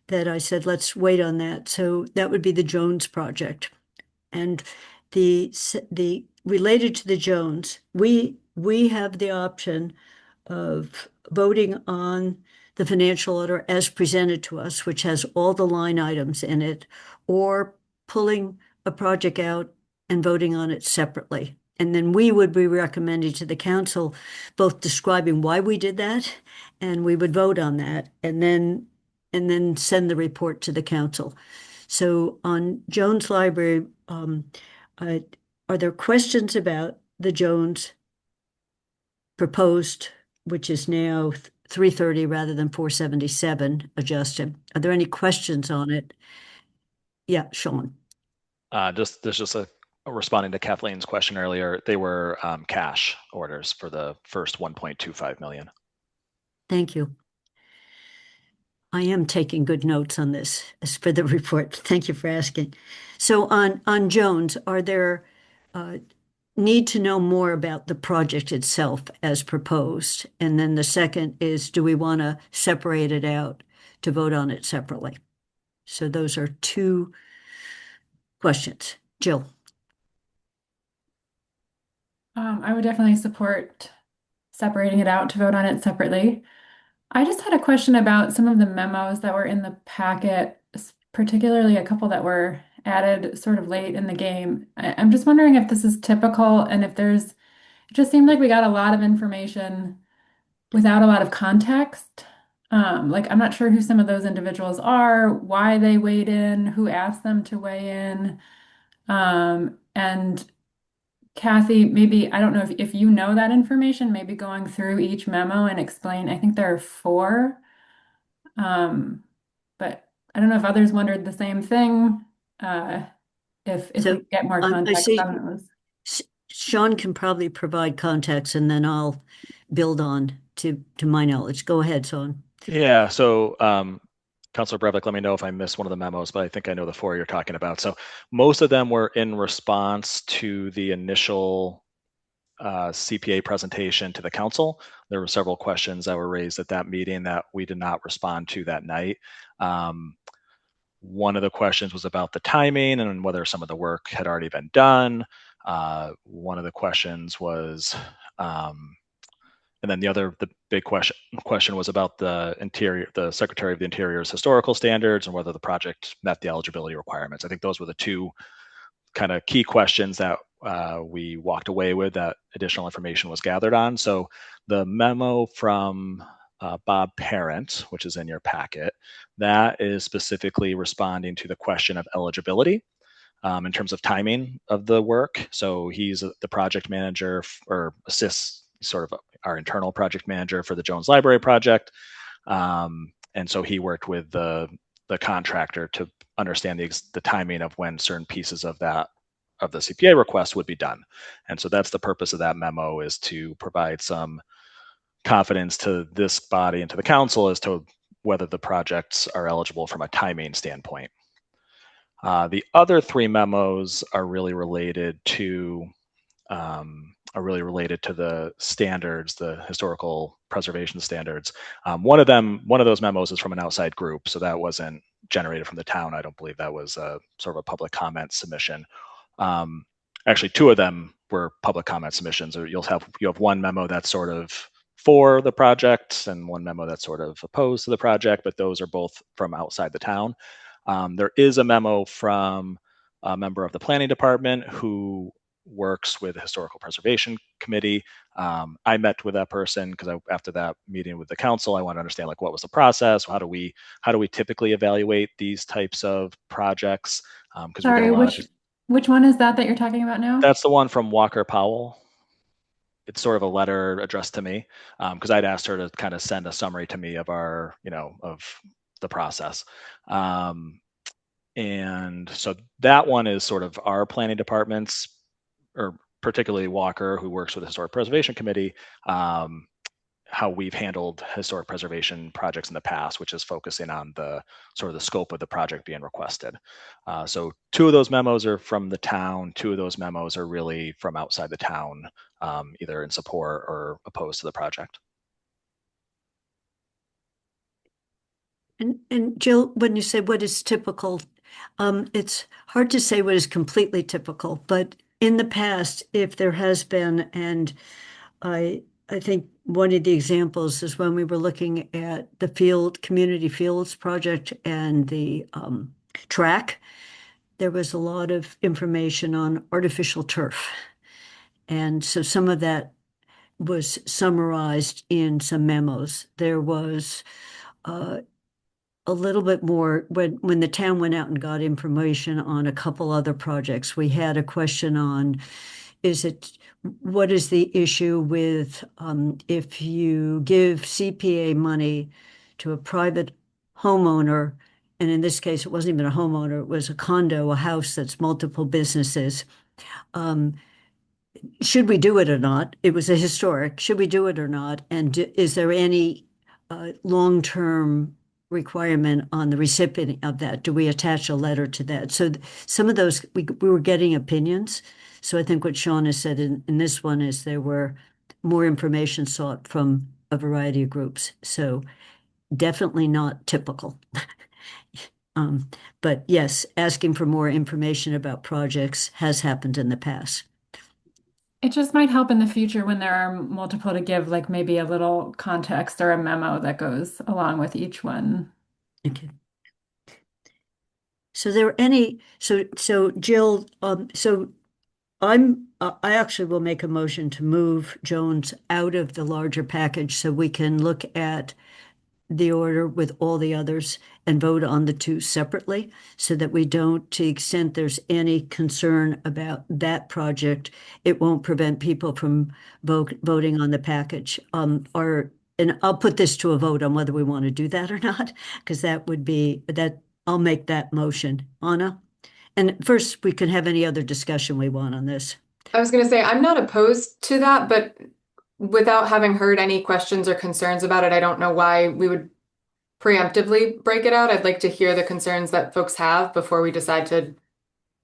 that I said, let's wait on that. So that would be the Jones project. And the related to the Jones, we have the option of voting on the financial order as presented to us, which has all the line items in it, or pulling a project out and voting on it separately. And then we would be recommending to the council, both describing why we did that, and we would vote on that, and then send the report to the council. So on Jones Library, are there questions about the Jones proposed, which is now 330 rather than 477 adjusted? Are there any questions on it? Yeah, Sean. There's just responding to Kathleen's question earlier. They were cash orders for the first 1.25 million. Thank you. I am taking good notes on this as for the report. Thank you for asking. So on Jones, are there need to know more about the project itself as proposed? And then the second is, do we want to separate it out to vote on it separately? So those are two questions. Jill. I would definitely support separating it out to vote on it separately. I just had a question about some of the memos that were in the packet, particularly a couple that were added sort of late in the game. I'm just wondering if this is typical and if it just seemed like we got a lot of information without a lot of context. Like, I'm not sure who some of those individuals are, why they weighed in, who asked them to weigh in. And Kathy, maybe, I don't know if you know that information, maybe going through each memo and explain, I think there are four. But I don't know if others wondered the same thing. Uh, if we So get more I context see on those. Sean can probably provide context and then I'll build on to my knowledge. Go ahead, Sean. Yeah. So, Councilor Brevik, let me know if I missed one of the memos, but I think I know the four you're talking about. So most of them were in response to the initial CPA presentation to the council. There were several questions that were raised at that meeting that we did not respond to that night. One of the questions was about the timing and whether some of the work had already been done. One of the questions was, and then the big question was about the Secretary of the Interior's historical standards and whether the project met the eligibility requirements. I think those were the two kind of key questions that we walked away with that additional information was gathered on. So the memo from Bob Parent, which is in your packet, that is specifically responding to the question of eligibility in terms of timing of the work. So he's the project manager or assists sort of our internal project manager for the Jones Library project. And so he worked with the contractor to understand the timing of when certain pieces of the CPA request would be done. And so that's the purpose of that memo, is to provide some confidence to this body and to the council as to whether the projects are eligible from a timing standpoint. The other three memos are really related to the standards, the historical preservation standards. One of those memos is from an outside group, so that wasn't generated from the town. I don't believe that was a sort of a public comment submission. Actually, two of them were public comment submissions. Or you have one memo that's sort of for the project and one memo that's sort of opposed to the project, but those are both from outside the town. There is a memo from a member of the planning department who works with the historical preservation committee. I met with that person because after that meeting with the council, I want to understand what was the process. How do we typically evaluate these types of projects? Because we get Sorry, a lot of. which one is that you're talking about now? That's the one from Walker Powell. It's sort of a letter addressed to me because I'd asked her to kind of send a summary to me of of the process. And so that one is sort of our planning department's, or particularly Walker, who works with the Historic Preservation Committee, how we've handled historic preservation projects in the past, which is focusing on the sort of the scope of the project being requested. So two of those memos are from the town. Two of those memos are really from outside the town, either in support or opposed to the project. And Jill, when you say what is typical, it's hard to say what is completely typical, but in the past, if there has been, and I think one of the examples is when we were looking at the community fields project and the track, there was a lot of information on artificial turf. And so some of that was summarized in some memos. There was a little bit more when the town went out and got information on a couple other projects. We had a question on what is the issue with if you give CPA money to a private homeowner, and in this case, it wasn't even a homeowner, it was a condo, a house that's multiple businesses. Should we do it or not? It was a historic. Should we do it or not? And is there any long-term requirement on the recipient of that? Do we attach a letter to that? So some of those, we were getting opinions. So I think what Sean has said in this one is there were more information sought from a variety of groups. So definitely not typical. But yes, asking for more information about projects has happened in the past. It just might help in the future when there are multiple to give, like maybe a little context or a memo that goes along with each one. Okay. So Jill, I actually will make a motion to move Jones out of the larger package so we can look at the order with all the others and vote on the two separately so that we don't, to the extent there's any concern about that project, it won't prevent people from voting on the package. And I'll put this to a vote on whether we want to do that or not, because that would be that I'll make that motion. Anna? And first, we can have any other discussion we want on this. I was going to say, I'm not opposed to that, but without having heard any questions or concerns about it, I don't know why we would preemptively break it out. I'd like to hear the concerns that folks have before we decide to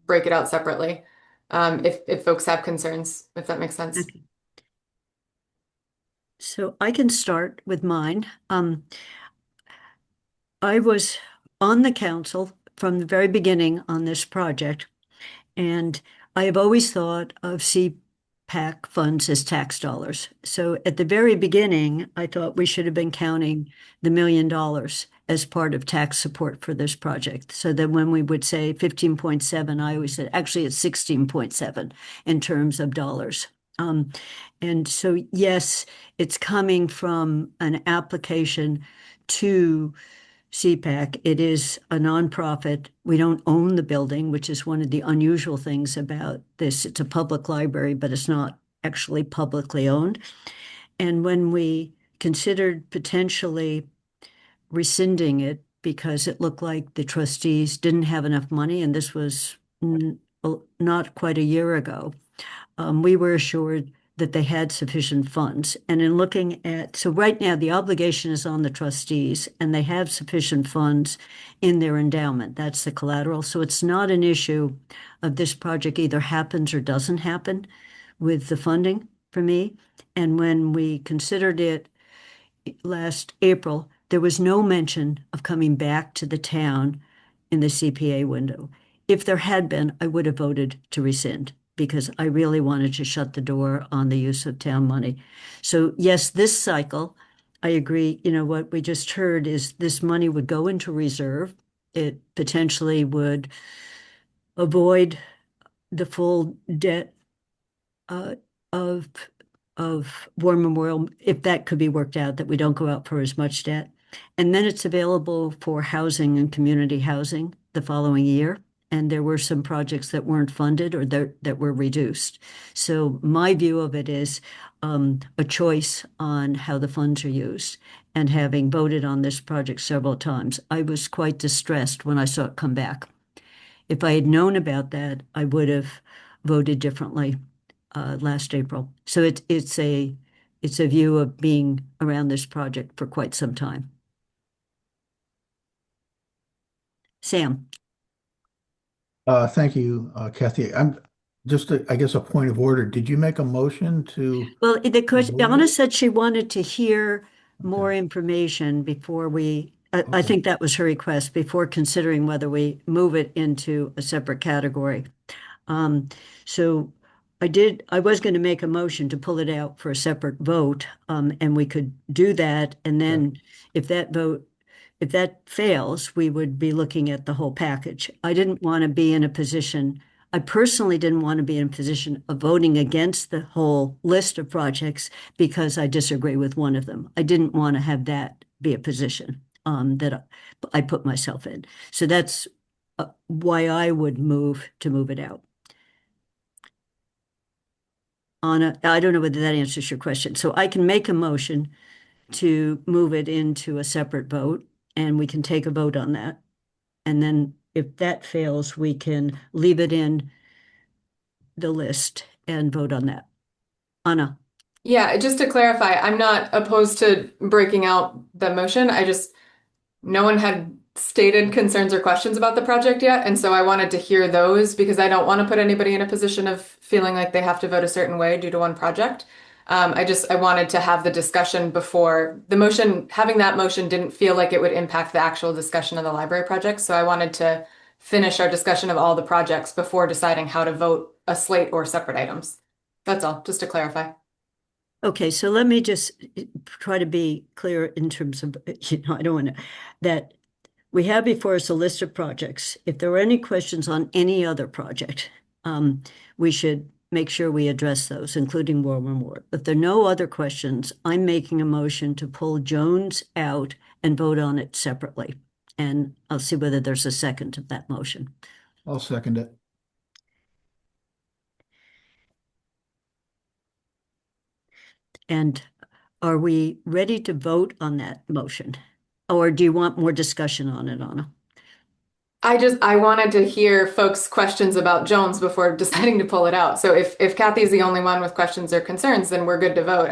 break it out separately. If folks have concerns, if that makes sense. Okay. So I can start with mine. I was on the council from the very beginning on this project, and I have always thought of CPAC funds as tax dollars. So at the very beginning, I thought we should have been counting the $1 million as part of tax support for this project. So that when we would say 15.7, I always said, actually it's 16.7 in terms of dollars. And so, yes, it's coming from an application to CPAC. It is a nonprofit. We don't own the building, which is one of the unusual things about this. It's a public library, but it's not actually publicly owned. And when we considered potentially rescinding it because it looked like the trustees didn't have enough money, and this was not quite a year ago, we were assured that they had sufficient funds. And in looking at, so right now the obligation is on the trustees and they have sufficient funds in their endowment. That's the collateral. So it's not an issue of this project either happens or doesn't happen with the funding for me. And when we considered it last April, there was no mention of coming back to the town in the CPA window. If there had been, I would have voted to rescind because I really wanted to shut the door on the use of town money. So yes, this cycle, I agree, what we just heard is this money would go into reserve. It potentially would avoid the full debt of War Memorial, if that could be worked out, that we don't go out for as much debt. And then it's available for housing and community housing the following year. And there were some projects that weren't funded or that were reduced. So my view of it is a choice on how the funds are used. And having voted on this project several times, I was quite distressed when I saw it come back. If I had known about that, I would have voted differently last April. So it's a view of being around this project for quite some time. Sam. Thank you, Kathy. I'm just, I guess, a point of order. Did you make a motion to? Well, the question, Anna said she wanted to hear more information before we, I think that was her request, before considering whether we move it into a separate category. So I was going to make a motion to pull it out for a separate vote, and we could do that. And then if that fails, we would be looking at the whole package. I personally didn't want to be in a position of voting against the whole list of projects because I disagree with one of them. I didn't want to have that be a position that I put myself in. So that's why I would move it out. Anna, I don't know whether that answers your question. So I can make a motion to move it into a separate vote, and we can take a vote on that. And then if that fails, we can leave it in the list and vote on that. Anna. Yeah, just to clarify, I'm not opposed to breaking out the motion. No one had stated concerns or questions about the project yet. And so I wanted to hear those because I don't want to put anybody in a position of feeling like they have to vote a certain way due to one project. I wanted to have the discussion before the motion. Having that motion didn't feel like it would impact the actual discussion of the library project. So I wanted to finish our discussion of all the projects before deciding how to vote a slate or separate items. That's all, just to clarify. Okay, so let me just try to be clear in terms of, I don't want to, that we have before us a list of projects. If there are any questions on any other project, we should make sure we address those, including War Memorial. If there are no other questions, I'm making a motion to pull Jones out and vote on it separately. And I'll see whether there's a second to that motion. I'll second it. And are we ready to vote on that motion? Or do you want more discussion on it, Anna? I wanted to hear folks' questions about Jones before deciding to pull it out. So if Kathy's the only one with questions or concerns, then we're good to vote.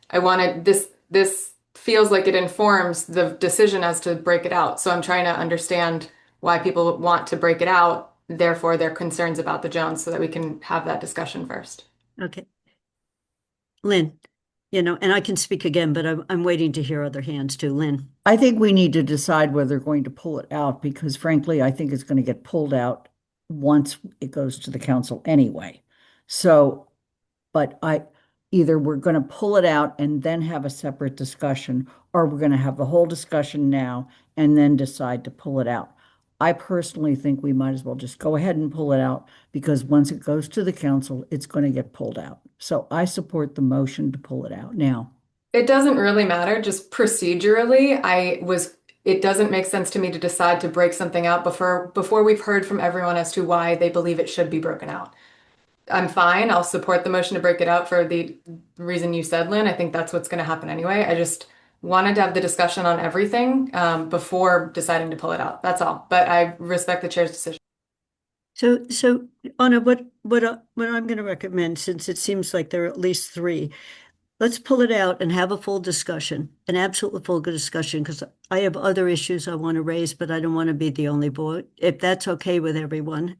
I wanted this feels like it informs the decision as to break it out. So I'm trying to understand why people want to break it out, therefore their concerns about the Jones, so that we can have that discussion first. Okay. Lynn, and I can speak again, but I'm waiting to hear other hands too. Lynn. I think we need to decide whether they're going to pull it out because frankly, I think it's going to get pulled out once it goes to the council anyway. So, but either we're going to pull it out and then have a separate discussion, or we're going to have the whole discussion now and then decide to pull it out. I personally think we might as well just go ahead and pull it out because once it goes to the council, it's going to get pulled out. So I support the motion to pull it out now. It doesn't really matter, just procedurally, it doesn't make sense to me to decide to break something out before we've heard from everyone as to why they believe it should be broken out. I'm fine. I'll support the motion to break it out for the reason you said, Lynn. I think that's what's going to happen anyway. I just wanted to have the discussion on everything before deciding to pull it out. That's all. But I respect the chair's decision. So Anna, what I'm going to recommend, since it seems like there are at least three, let's pull it out and have a full discussion, an absolutely full discussion, because I have other issues I want to raise, but I don't want to be the only vote, if that's okay with everyone.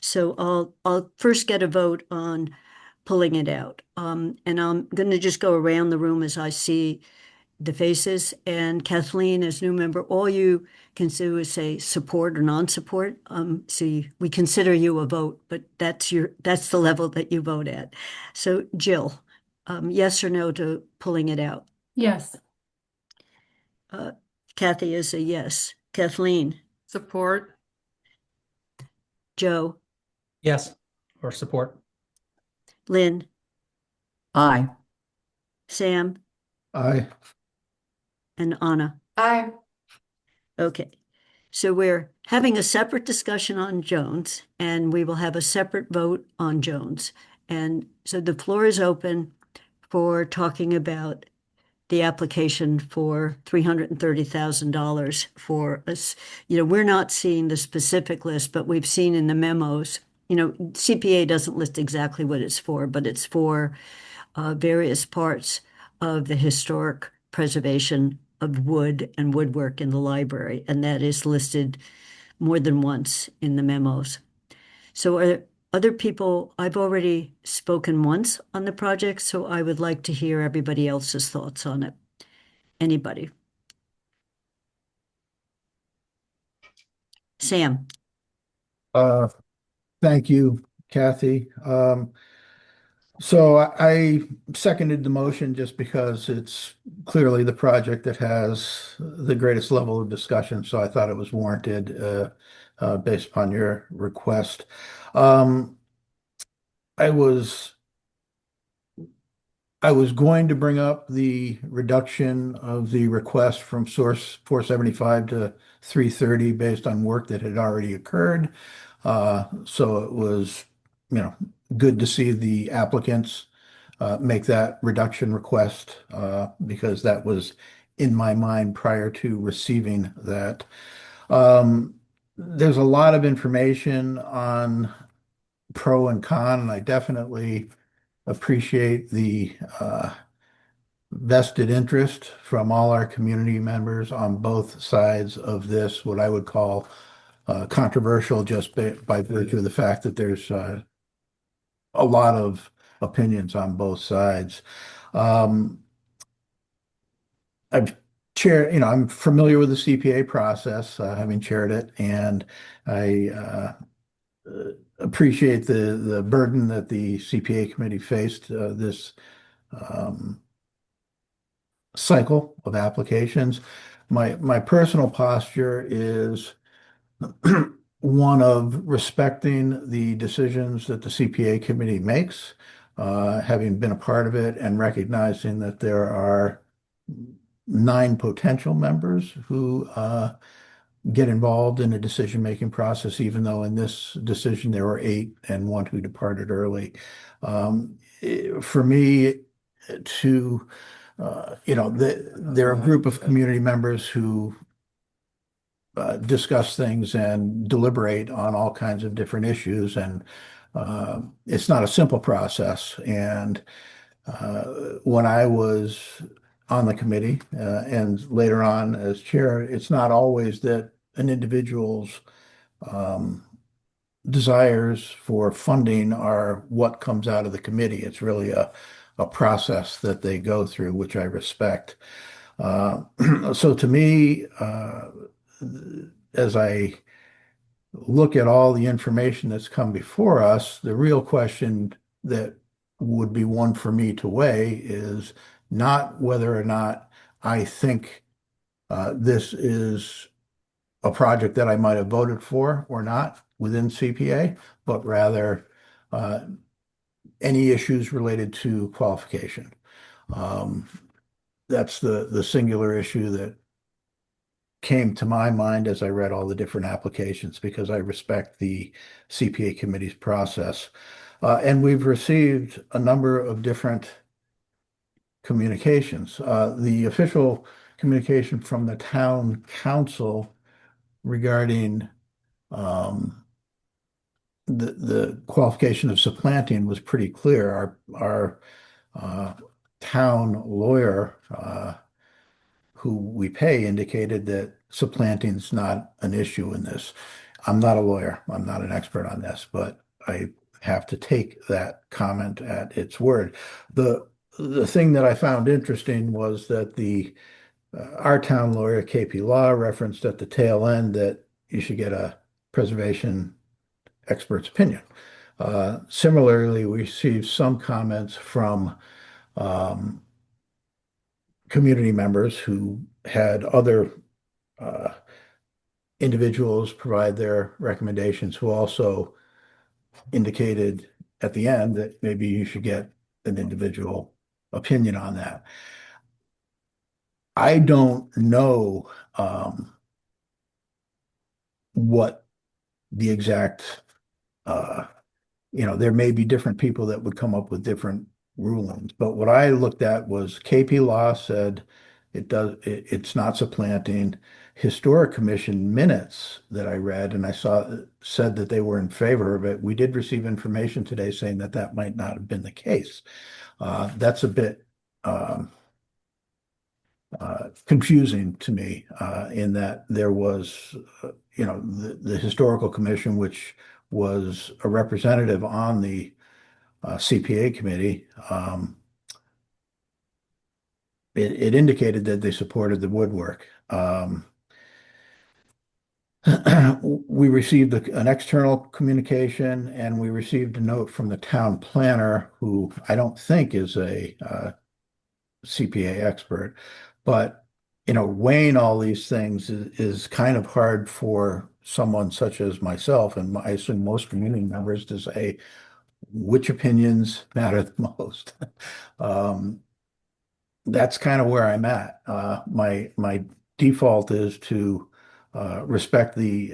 So I'll first get a vote on pulling it out. And I'm going to just go around the room as I see the faces. And Kathleen, as new member, all you can do is say support or non-support. So we consider you a vote, but that's the level that you vote at. So Jill. Yes or no to pulling it out? Yes. Kathy is a yes. Kathleen? Support. Joe? Yes, or support. Lynn? Aye. Sam? Aye. And Anna? Aye. Okay. So we're having a separate discussion on Jones, and we will have a separate vote on Jones. And so the floor is open for talking about the application for $330,000 for us. We're not seeing the specific list, but we've seen in the memos, CPA doesn't list exactly what it's for, but it's for various parts of the historic preservation of wood and woodwork in the library, and that is listed more than once in the memos. So are other people, I've already spoken once on the project, so I would like to hear everybody else's thoughts on it. Anybody? Sam? Thank you, Kathy. So I seconded the motion just because it's clearly the project that has the greatest level of discussion. So I thought it was warranted based upon your request. I was going to bring up the reduction of the request from source 475 to 330 based on work that had already occurred. So it was, good to see the applicants make that reduction request because that was in my mind prior to receiving that. There's a lot of information on pro and con, and I definitely appreciate the vested interest from all our community members on both sides of this, what I would call controversial just by virtue of the fact that there's a lot of opinions on both sides. I'm familiar with the CPA process, having chaired it, and I appreciate the burden that the CPA committee faced this cycle of applications. My personal posture is one of respecting the decisions that the CPA committee makes, having been a part of it and recognizing that there are 9 potential members who get involved in a decision-making process, even though in this decision there were 8 and 1 who departed early. For me, to there are a group of community members who discuss things and deliberate on all kinds of different issues, and it's not a simple process. And when I was on the committee and later on as chair, it's not always that an individual's um, desires for funding are what comes out of the committee. It's really a process that they go through, which I respect. So to me, as I look at all the information that's come before us, the real question that would be one for me to weigh is not whether or not I think this is a project that I might have voted for or not within CPA, but rather any issues related to qualification. That's the singular issue that came to my mind as I read all the different applications, because I respect the CPA committee's process. And we've received a number of different communications. The official communication from the town council regarding the qualification of supplanting was pretty clear. Our town lawyer who we pay indicated that supplanting is not an issue in this. I'm not a lawyer. I'm not an expert on this, but I have to take that comment at its word. The thing that I found interesting was that our town lawyer, KP Law, referenced at the tail end that you should get a preservation expert's opinion. Similarly, we received some comments from community members who had other individuals provide their recommendations, who also indicated at the end that maybe you should get an individual opinion on that. I don't know what the exact, there may be different people that would come up with different rulings, but what I looked at was KP Law said it's not supplanting. Historic Commission minutes that I read and I saw said that they were in favor of it. We did receive information today saying that that might not have been the case. That's a bit confusing to me in that there was, the Historical Commission, which was a representative on the CPA committee, it indicated that they supported the woodwork. We received an external communication, and we received a note from the town planner, who I don't think is a CPA expert, but weighing all these things is kind of hard for someone such as myself, and I assume most community members, to say which opinions matter the most. That's kind of where I'm at. My default is to respect the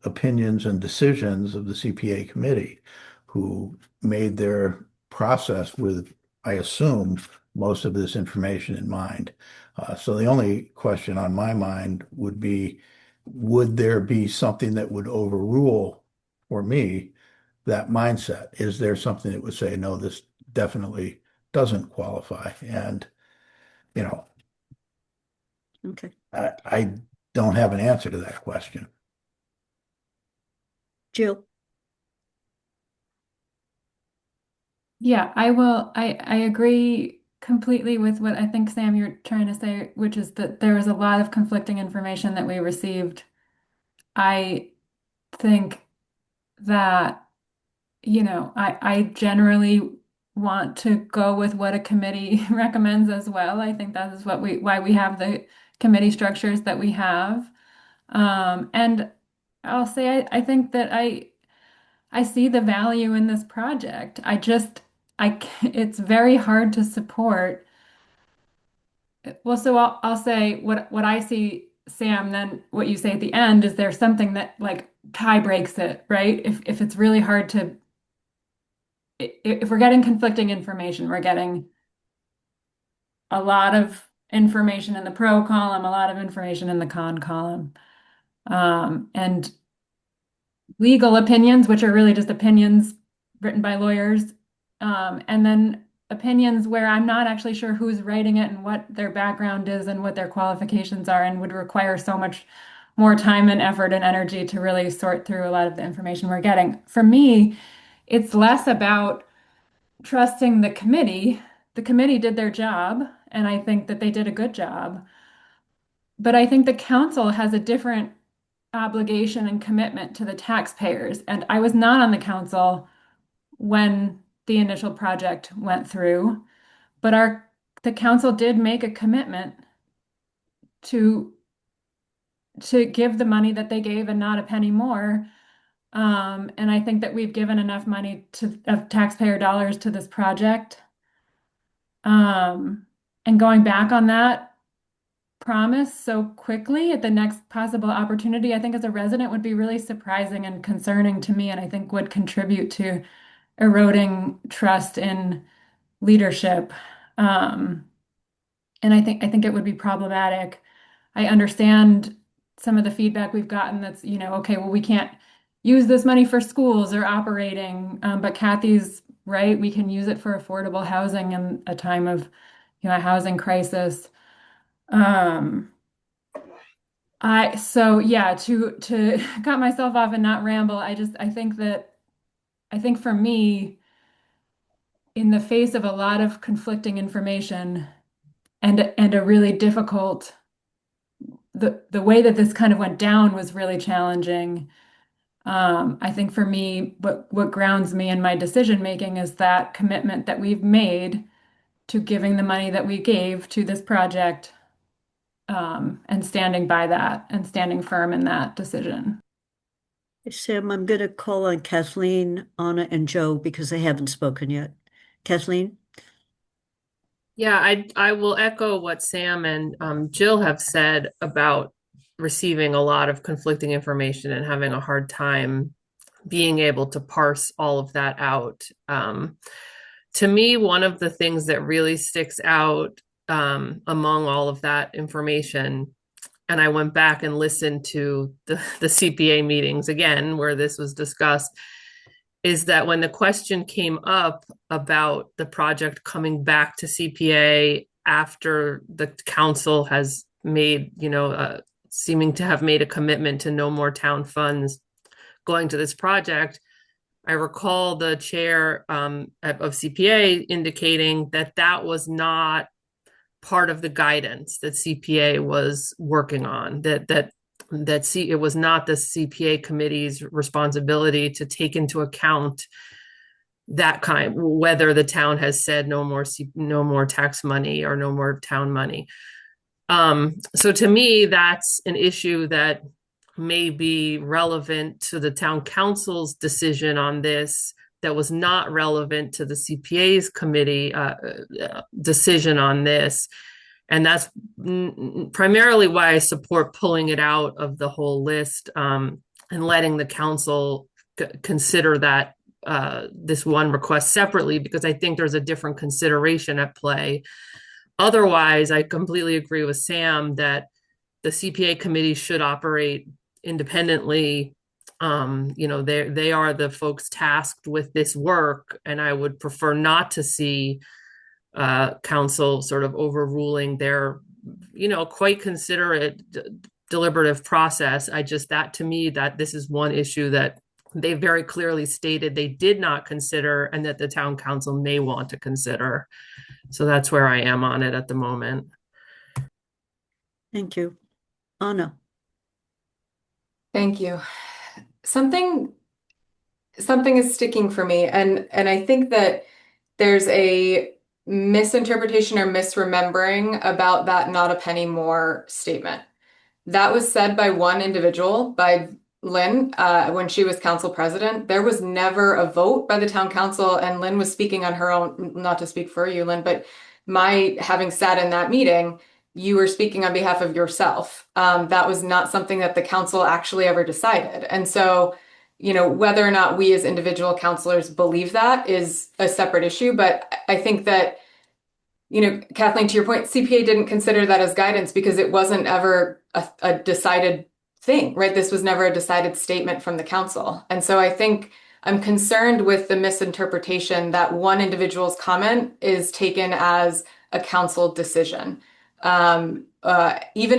opinions and decisions of the CPA committee, who made their process with, I assume, most of this information in mind. So the only question on my mind would be, would there be something that would overrule, for me, that mindset? Is there something that would say, no, this definitely doesn't qualify? And, Okay. I don't have an answer to that question. Jill. Yeah, I agree completely with what I think, Sam, you're trying to say, which is that there was a lot of conflicting information that we received. I think that, I generally want to go with what a committee recommends as well. I think that is why we have the committee structures that we have. And I'll say I think that I see the value in this project. It's very hard to support. Well, so I'll say what I see, Sam, then what you say at the end is there's something that like tie breaks it, right? If it's really hard to if we're getting conflicting information, we're getting a lot of information in the pro column, a lot of information in the con column. And legal opinions, which are really just opinions written by lawyers, and then opinions where I'm not actually sure who's writing it and what their background is and what their qualifications are, and would require so much more time and effort and energy to really sort through a lot of the information we're getting. For me, it's less about trusting the committee. The committee did their job, and I think that they did a good job. But I think the council has a different obligation and commitment to the taxpayers. And I was not on the council when the initial project went through, but the council did make a commitment to give the money that they gave and not a penny more. And I think that we've given enough money of taxpayer dollars to this project. And going back on that promise so quickly at the next possible opportunity, I think as a resident would be really surprising and concerning to me, and I think would contribute to eroding trust in leadership. And I think it would be problematic. I understand some of the feedback we've gotten that's, okay, well, we can't use this money for schools or operating, but Kathy's right, we can use it for affordable housing in a time of, a housing crisis. So yeah, to cut myself off and not ramble, I think for me, in the face of a lot of conflicting information and a really difficult the way that this kind of went down was really challenging. I think for me, what grounds me in my decision making is that commitment that we've made to giving the money that we gave to this project, and standing by that and standing firm in that decision. Sam, I'm going to call on Kathleen, Anna, and Joe because they haven't spoken yet. Kathleen? Yeah, I will echo what Sam and Jill have said about receiving a lot of conflicting information and having a hard time being able to parse all of that out. To me, one of the things that really sticks out among all of that information, and I went back and listened to the CPA meetings again, where this was discussed, is that when the question came up about the project coming back to CPA after the council has made, seeming to have made a commitment to no more town funds going to this project, I recall the chair of CPA indicating that that was not part of the guidance that CPA was working on, it was not the CPA committee's responsibility to take into account that kind, whether the town has said no more tax money or no more town money. So to me, that's an issue that may be relevant to the town council's decision on this, that was not relevant to the CPA's committee decision on this. And that's primarily why I support pulling it out of the whole list, and letting the council consider that this one request separately, because I think there's a different consideration at play. Otherwise, I completely agree with Sam that the CPA committee should operate independently. They are the folks tasked with this work, and I would prefer not to see council sort of overruling their, quite considerate, deliberative process. That to me, that this is one issue that they very clearly stated they did not consider and that the town council may want to consider. So that's where I am on it at the moment. Thank you. Anna? Thank you. Something is sticking for me, and I think that there's a misinterpretation or misremembering about that "not a penny more" statement. That was said by one individual, by Lynn, when she was council president, there was never a vote by the town council, and Lynn was speaking on her own, not to speak for you, Lynn, but my having sat in that meeting, you were speaking on behalf of yourself. That was not something that the council actually ever decided. And so, whether or not we as individual councilors believe that is a separate issue, but I think that Kathleen, to your point, CPA didn't consider that as guidance because it wasn't ever a decided thing, right? This was never a decided statement from the council. And so I think I'm concerned with the misinterpretation that one individual's comment is taken as a council decision. Even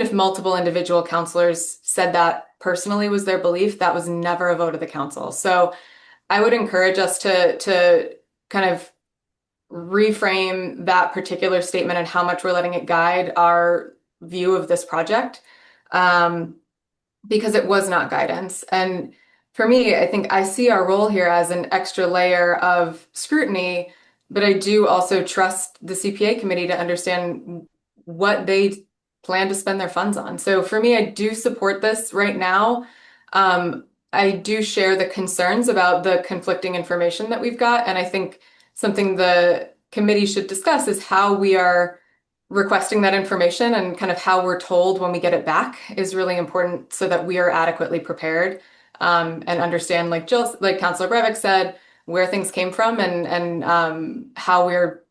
if multiple individual councilors said that personally was their belief, that was never a vote of the council. So I would encourage us to kind of reframe that particular statement and how much we're letting it guide our view of this project, because it was not guidance. And for me, I think I see our role here as an extra layer of scrutiny, but I do also trust the CPA committee to understand what they plan to spend their funds on. So for me, I do support this right now. I do share the concerns about the conflicting information that we've got, and I think something the committee should discuss is how we are requesting that information, and kind of how we're told when we get it back is really important so that we are adequately prepared, and understand, like Councilor Breivik said, where things came from, and how we're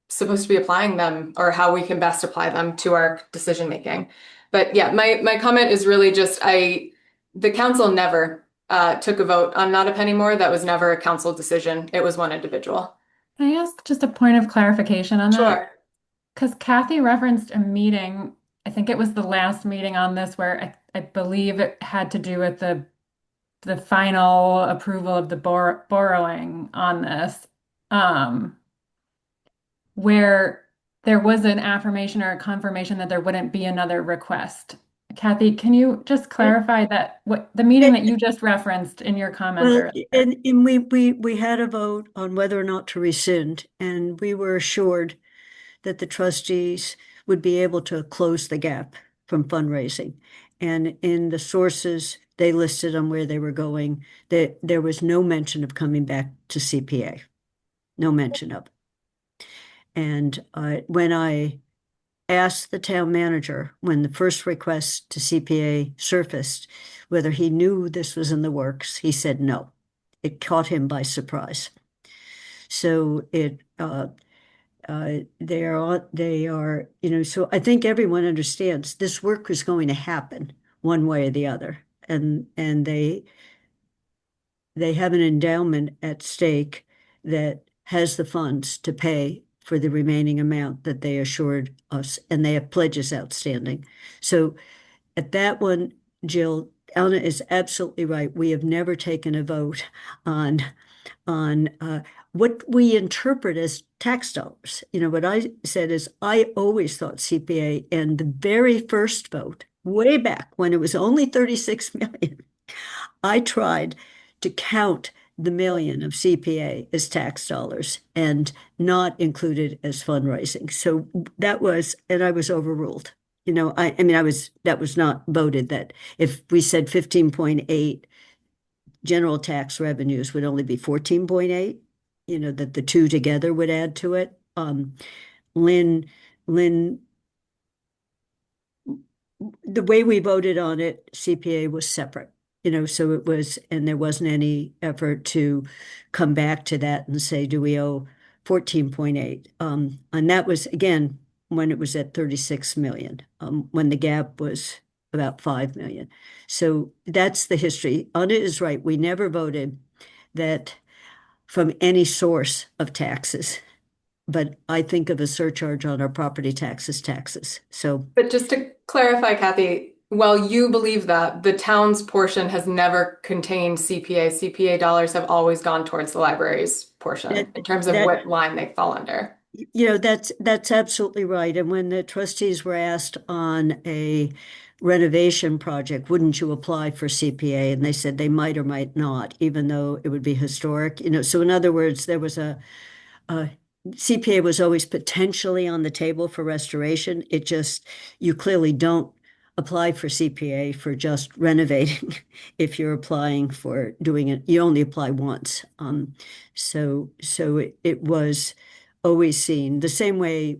supposed to be applying them, or how we can best apply them to our decision making. But yeah, my comment is really just the council never took a vote on Not a Penny More. That was never a council decision. It was one individual. Can I ask just a point of clarification on that? Sure. Because Kathy referenced a meeting, I think it was the last meeting on this, where I believe it had to do with the final approval of the borrowing on this, where there was an affirmation or a confirmation that there wouldn't be another request. Kathy, can you just clarify that what the meeting that you just referenced in your comments Well, earlier? and we had a vote on whether or not to rescind, and we were assured that the trustees would be able to close the gap from fundraising. And in the sources they listed on where they were going, that there was no mention of coming back to CPA, no mention of it. And when I asked the town manager, when the first request to CPA surfaced, whether he knew this was in the works, he said no. It caught him by surprise. So they are, so I think everyone understands this work is going to happen one way or the other. And they have an endowment at stake that has the funds to pay for the remaining amount that they assured us, and they have pledges outstanding. So at that one, Jill, Anna is absolutely right. We have never taken a vote on what we interpret as tax dollars. What I said is I always thought CPA, and the very first vote, way back when it was only 36 million, I tried to count the million of CPA as tax dollars and not included as fundraising. So that was, and I was overruled. That was not voted, that if we said 15.8, general tax revenues would only be 14.8, that the two together would add to it. Lynn, the way we voted on it, CPA was separate. So it was, and there wasn't any effort to come back to that and say, do we owe 14.8? And that was, again, when it was at 36 million, when the gap was about 5 million. So that's the history. Anna is right. We never voted that from any source of taxes, but I think of a surcharge on our property taxes. So, but just to clarify, Kathy, while you believe that, the town's portion has never contained CPA. CPA dollars have always gone towards the library's portion in terms of what line they fall under. That's absolutely right. And when the trustees were asked on a renovation project, wouldn't you apply for CPA? And they said they might or might not, even though it would be historic. So in other words, there was CPA was always potentially on the table for restoration. You clearly don't apply for CPA for just renovating. If you're applying for doing it, you only apply once. So it was always seen the same way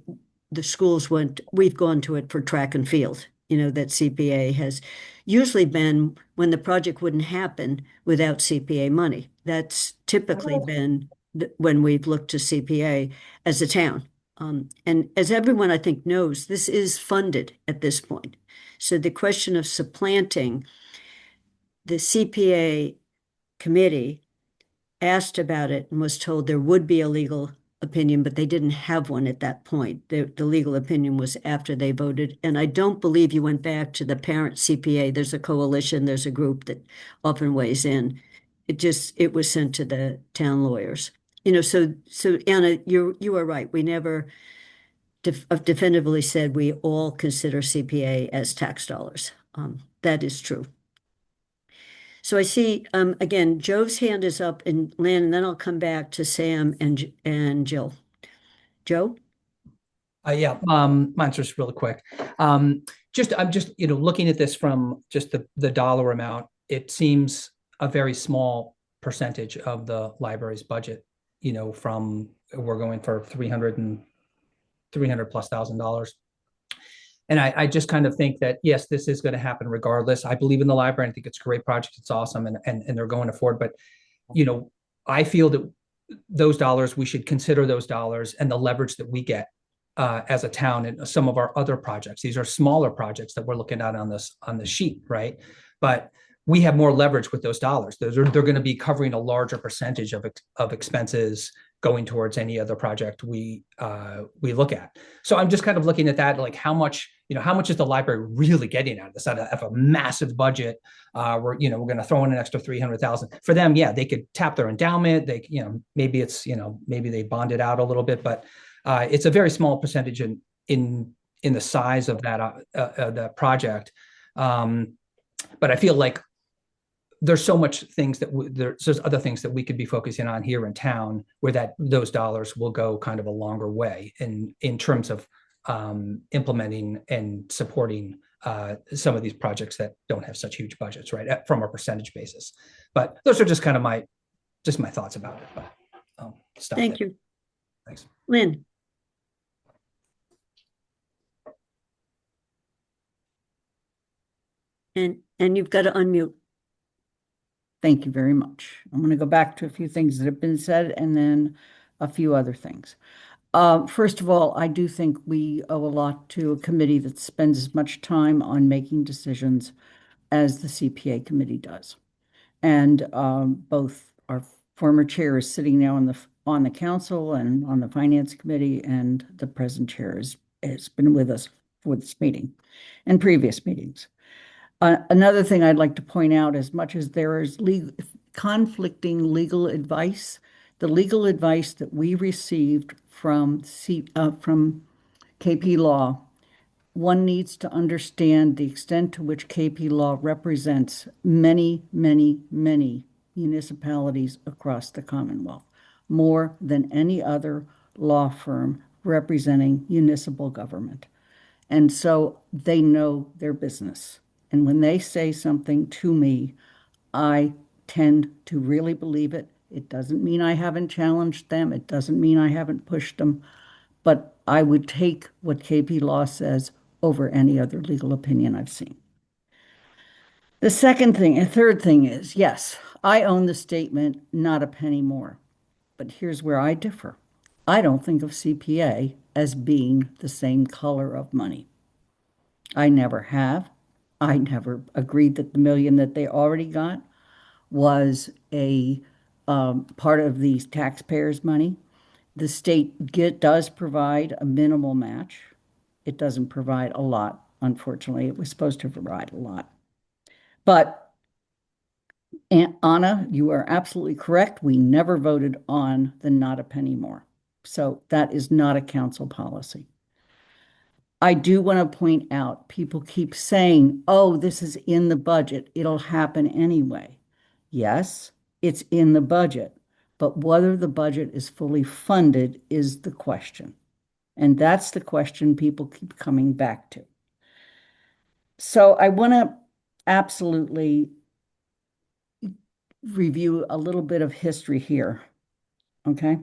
the schools went, we've gone to it for track and field, that CPA has usually been when the project wouldn't happen without CPA money. That's typically been when we've looked to CPA as a town. And as everyone I think knows, this is funded at this point. So the question of supplanting the CPA committee asked about it and was told there would be a legal opinion, but they didn't have one at that point. The legal opinion was after they voted. And I don't believe you went back to the parent CPA. There's a coalition, there's a group that often weighs in. It was sent to the town lawyers. So Anna, you are right. We never definitively said we all consider CPA as tax dollars. That is true. So I see, again, Joe's hand is up and Lynn, and then I'll come back to Sam and Jill. Joe? Yeah, mine's just really quick. I'm just looking at this from just the dollar amount. It seems a very small percentage of the library's budget. From we're going for 300 plus $1,000. And I just kind of think that, yes, this is going to happen regardless. I believe in the library. I think it's a great project. It's awesome. And they're going forward. But, I feel that those dollars, we should consider those dollars and the leverage that we get as a town in some of our other projects. These are smaller projects that we're looking at on the sheet, right? But we have more leverage with those dollars. They're going to be covering a larger percentage of expenses going towards any other project we look at. So I'm just kind of looking at that, like how much is the library really getting out of this? Out of a massive budget, we're going to throw in an extra 300,000 for them. Yeah, they could tap their endowment. They, maybe they bond it out a little bit, but it's a very small percentage in the size of that project. But I feel like there's so much things there's other things that we could be focusing on here in town where those dollars will go kind of a longer way in terms of implementing and supporting some of these projects that don't have such huge budgets, right, from a percentage basis. But those are just kind of my thoughts about it. But stop Thank there. you. Thanks. Lynn. And you've got to unmute. Thank you very much. I'm going to go back to a few things that have been said and then a few other things. First of all, I do think we owe a lot to a committee that spends as much time on making decisions as the CPA committee does. And both our former chair is sitting now on the council and on the finance committee, and the present chair has been with us for this meeting and previous meetings. Another thing I'd like to point out, as much as there is conflicting legal advice, the legal advice that we received from KP Law, one needs to understand the extent to which KP Law represents many, many, many municipalities across the Commonwealth, more than any other law firm representing municipal government. And so they know their business. And when they say something to me, I tend to really believe it. It doesn't mean I haven't challenged them. It doesn't mean I haven't pushed them. But I would take what KP Law says over any other legal opinion I've seen. The third thing is, yes, I own the statement, not a penny more. But here's where I differ. I don't think of CPA as being the same color of money. I never have. I never agreed that the million that they already got was a part of the taxpayers' money. The state does provide a minimal match. It doesn't provide a lot, unfortunately. It was supposed to provide a lot. But Anna, you are absolutely correct. We never voted on the not a penny more. So that is not a council policy. I do want to point out, people keep saying, oh, this is in the budget. It'll happen anyway. Yes, it's in the budget, but whether the budget is fully funded is the question. And that's the question people keep coming back to. So I want to absolutely review a little bit of history here. Okay.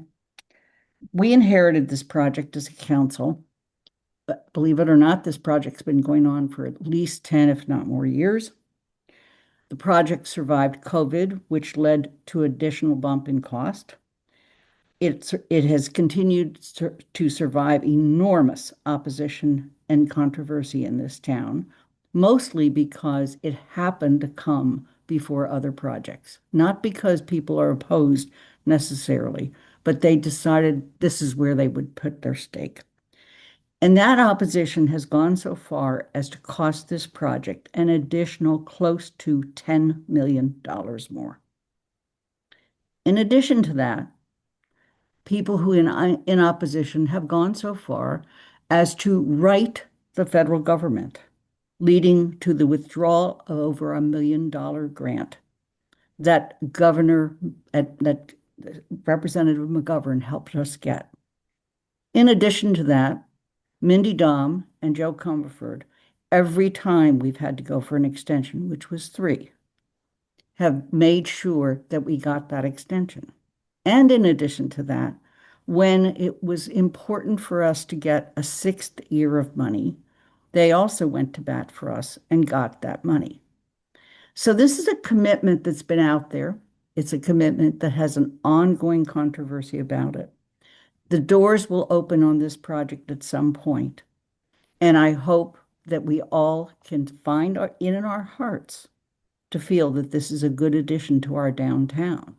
We inherited this project as a council. But believe it or not, this project's been going on for at least 10, if not more years. The project survived COVID, which led to additional bump in cost. It has continued to survive enormous opposition and controversy in this town, mostly because it happened to come before other projects, not because people are opposed necessarily, but they decided this is where they would put their stake. And that opposition has gone so far as to cost this project an additional close to $10 million more. In addition to that, people who in opposition have gone so far as to write the federal government, leading to the withdrawal of over $1 million grant that that Representative McGovern helped us get. In addition to that, Mindy Dom and Joe Comerford, every time we've had to go for an extension, which was 3, have made sure that we got that extension. And in addition to that, when it was important for us to get a 6th year of money, they also went to bat for us and got that money. So this is a commitment that's been out there. It's a commitment that has an ongoing controversy about it. The doors will open on this project at some point, and I hope that we all can find in our hearts to feel that this is a good addition to our downtown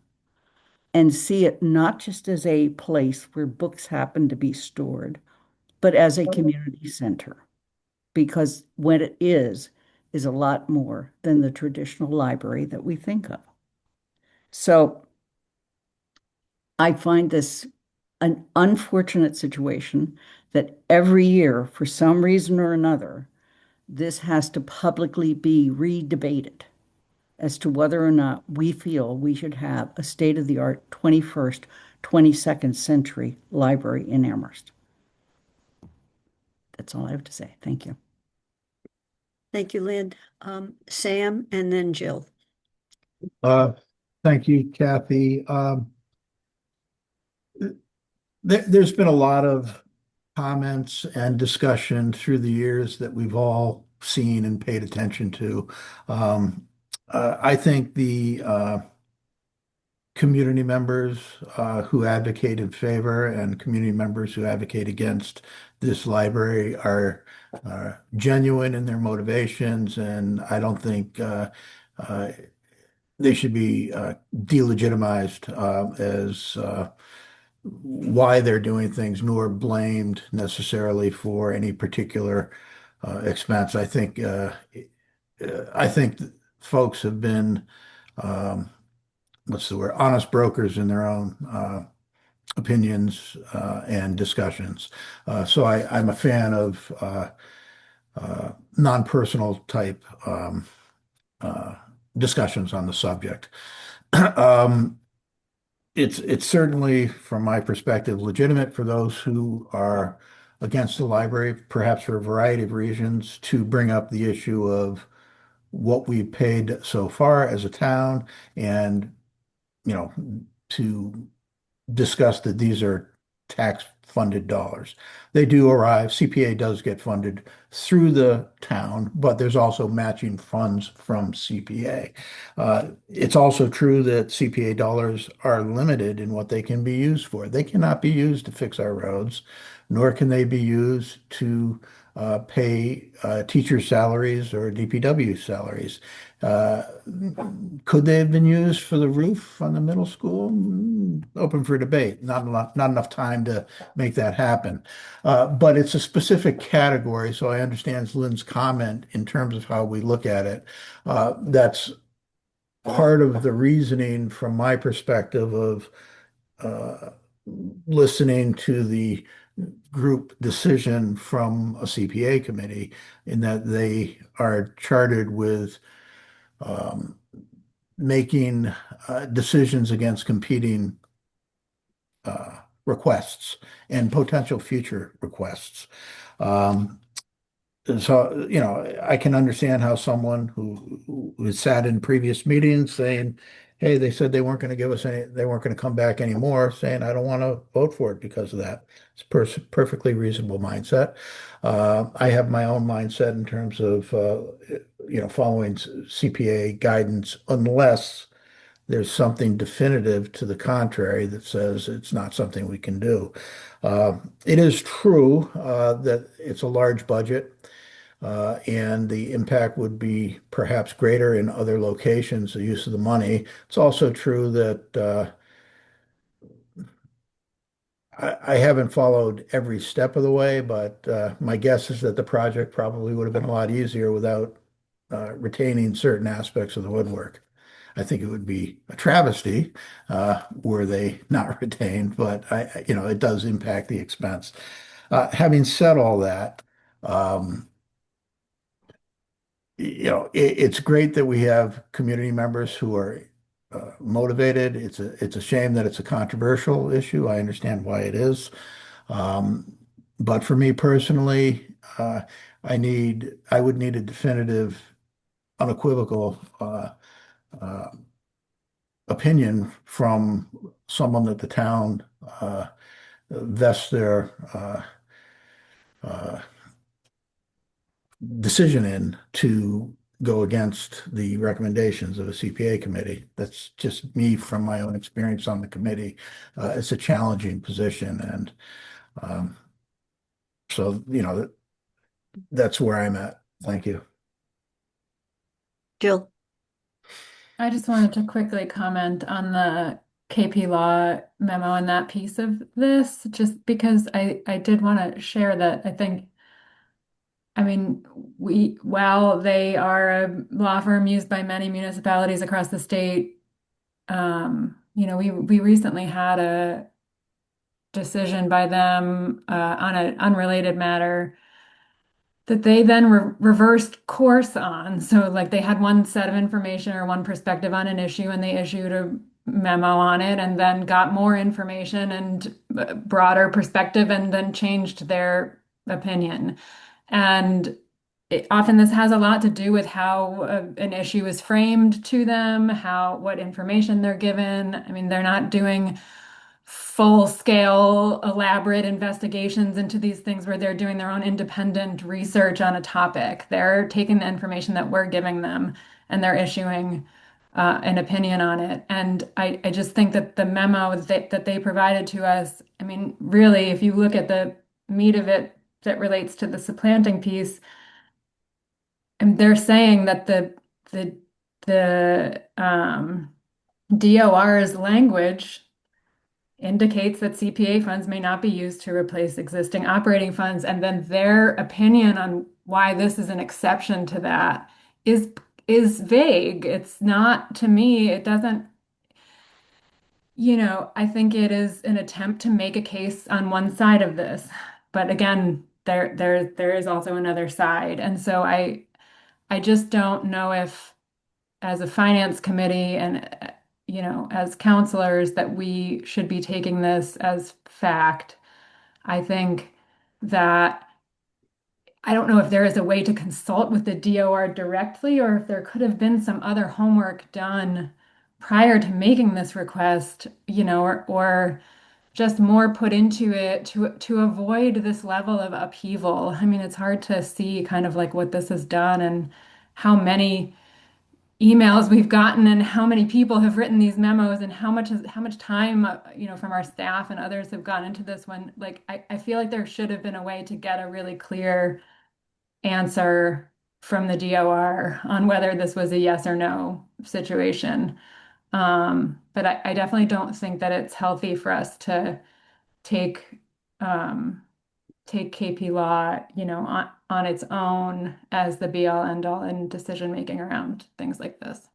and see it not just as a place where books happen to be stored, but as a community center. Because what it is a lot more than the traditional library that we think of. So I find this an unfortunate situation that every year, for some reason or another, this has to publicly be redebated as to whether or not we feel we should have a state-of-the-art 21st, 22nd century library in Amherst. That's all I have to say. Thank you. Thank you, Lynn. Sam and then Jill. Thank you, Kathy. There's been a lot of comments and discussion through the years that we've all seen and paid attention to. I think the community members who advocate in favor and community members who advocate against this library are genuine in their motivations, and I don't think they should be delegitimized as why they're doing things, nor blamed necessarily for any particular expense. I think folks have been what's the word? Honest brokers in their own opinions and discussions. So I'm a fan of non-personal type discussions on the subject. It's certainly, from my perspective, legitimate for those who are against the library, perhaps for a variety of reasons, to bring up the issue of what we've paid so far as a town and, to discuss that these are tax-funded dollars. They do arrive, CPA does get funded through the town, but there's also matching funds from CPA. It's also true that CPA dollars are limited in what they can be used for. They cannot be used to fix our roads, nor can they be used to pay teacher salaries or DPW salaries. Could they have been used for the roof on the middle school? Open for debate. Not enough time to make that happen. But it's a specific category, so I understand Lynn's comment in terms of how we look at it. That's part of the reasoning from my perspective of listening to the group decision from a CPA committee, in that they are chartered with making decisions against competing requests and potential future requests. so, I can understand how someone who has sat in previous meetings saying, hey, they said they weren't going to give us any, they weren't going to come back anymore, saying, I don't want to vote for it because of that. It's perfectly reasonable mindset. I have my own mindset in terms of, following CPA guidance, unless there's something definitive to the contrary that says it's not something we can do. It is true that it's a large budget. And the impact would be perhaps greater in other locations, the use of the money. It's also true that I haven't followed every step of the way, but my guess is that the project probably would have been a lot easier without retaining certain aspects of the woodwork. I think it would be a travesty were they not retained, but it does impact the expense. Having said all that, um, it's great that we have community members who are motivated. It's a shame that it's a controversial issue. I understand why it is. Um, but for me personally, I would need a definitive, unequivocal uh, opinion from someone that the town vests their uh, decision in to go against the recommendations of a CPA committee. That's just me from my own experience on the committee. It's a challenging position, and um, so that's where I'm at. Thank you. Jill. I just wanted to quickly comment on the KP Law memo and that piece of this, just because I did want to share that I think, I mean, while they are a law firm used by many municipalities across the state, we recently had a decision by them on an unrelated matter that they then reversed course on. So, like, they had one set of information or one perspective on an issue, and they issued a memo on it, and then got more information and broader perspective, and then changed their opinion. And often this has a lot to do with how an issue is framed to them, what information they're given. I mean, they're not doing full-scale, elaborate investigations into these things where they're doing their own independent research on a topic. They're taking the information that we're giving them and they're issuing an opinion on it. And I just think that the memo that they provided to us, I mean, really, if you look at the meat of it that relates to the supplanting piece, and they're saying that the DOR's language indicates that CPA funds may not be used to replace existing operating funds, and then their opinion on why this is an exception to that is vague. It's not, to me, it doesn't, I think it is an attempt to make a case on one side of this. But again, there is also another side. And so I just don't know if, as a finance committee and as counselors, that we should be taking this as fact. I think that I don't know if there is a way to consult with the DOR directly, or if there could have been some other homework done prior to making this request, or just more put into it to avoid this level of upheaval. I mean, it's hard to see kind of like what this has done and how many emails we've gotten and how many people have written these memos and how much time from our staff and others have gone into this one. Like, I feel like there should have been a way to get a really clear answer from the DOR on whether this was a yes or no situation. But I definitely don't think that it's healthy for us to take um, take KP Law, on its own as the be all end all in decision making around things like this.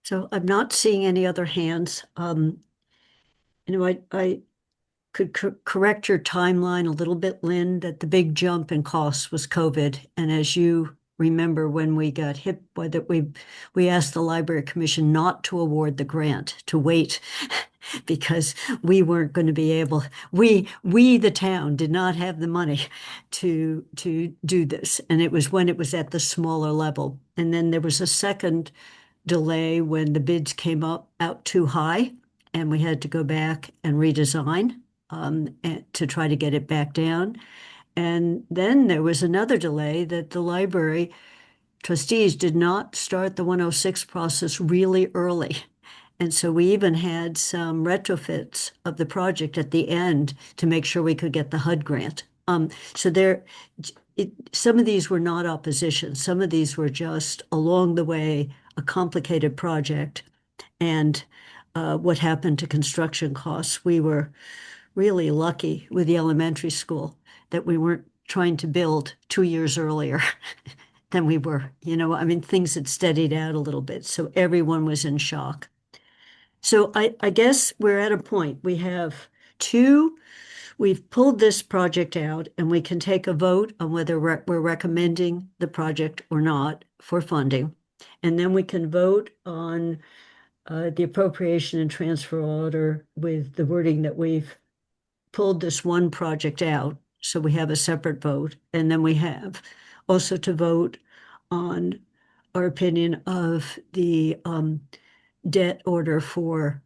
So I'm not seeing any other hands. I could correct your timeline a little bit, Lynn, that the big jump in costs was COVID. And as you remember when we got hit by that, we asked the Library Commission not to award the grant, to wait, because we weren't going to be able, the town did not have the money to do this. And it was when it was at the smaller level. And then there was a second delay when the bids came out too high, and we had to go back and redesign to try to get it back down. And then there was another delay that the library trustees did not start the 106 process really early. And so we even had some retrofits of the project at the end to make sure we could get the HUD grant. So some of these were not opposition. Some of these were just along the way, a complicated project. And what happened to construction costs. We were really lucky with the elementary school that we weren't trying to build 2 years earlier than we were. I mean, things had steadied out a little bit, so everyone was in shock. So I guess we're at a point. We've pulled this project out, and we can take a vote on whether we're recommending the project or not for funding. And then we can vote on the appropriation and transfer order with the wording that we've pulled this one project out, so we have a separate vote. And then we have also to vote on our opinion of the debt order for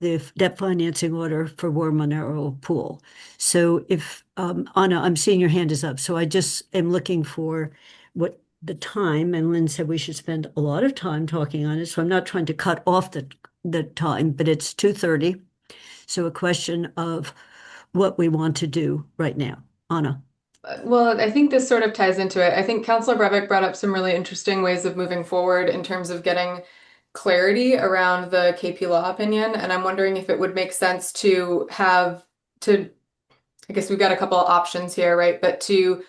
the debt financing order for War Memorial Pool. So if, Anna, I'm seeing your hand is up, so I just am looking for what the time, and Lynn said we should spend a lot of time talking on it, so I'm not trying to cut off the time, but it's 2:30. So a question of what we want to do right now. Anna. Well, I think this sort of ties into it. I think Councilor Breivik brought up some really interesting ways of moving forward in terms of getting clarity around the KP Law opinion. And I'm wondering if it would make sense to I guess we've got a couple of options here, right? But to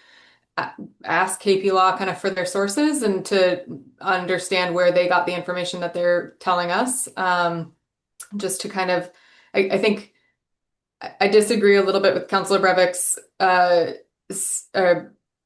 ask KP Law kind of for their sources and to understand where they got the information that they're telling us. Just to kind of, I think I disagree a little bit with Councilor Breivik's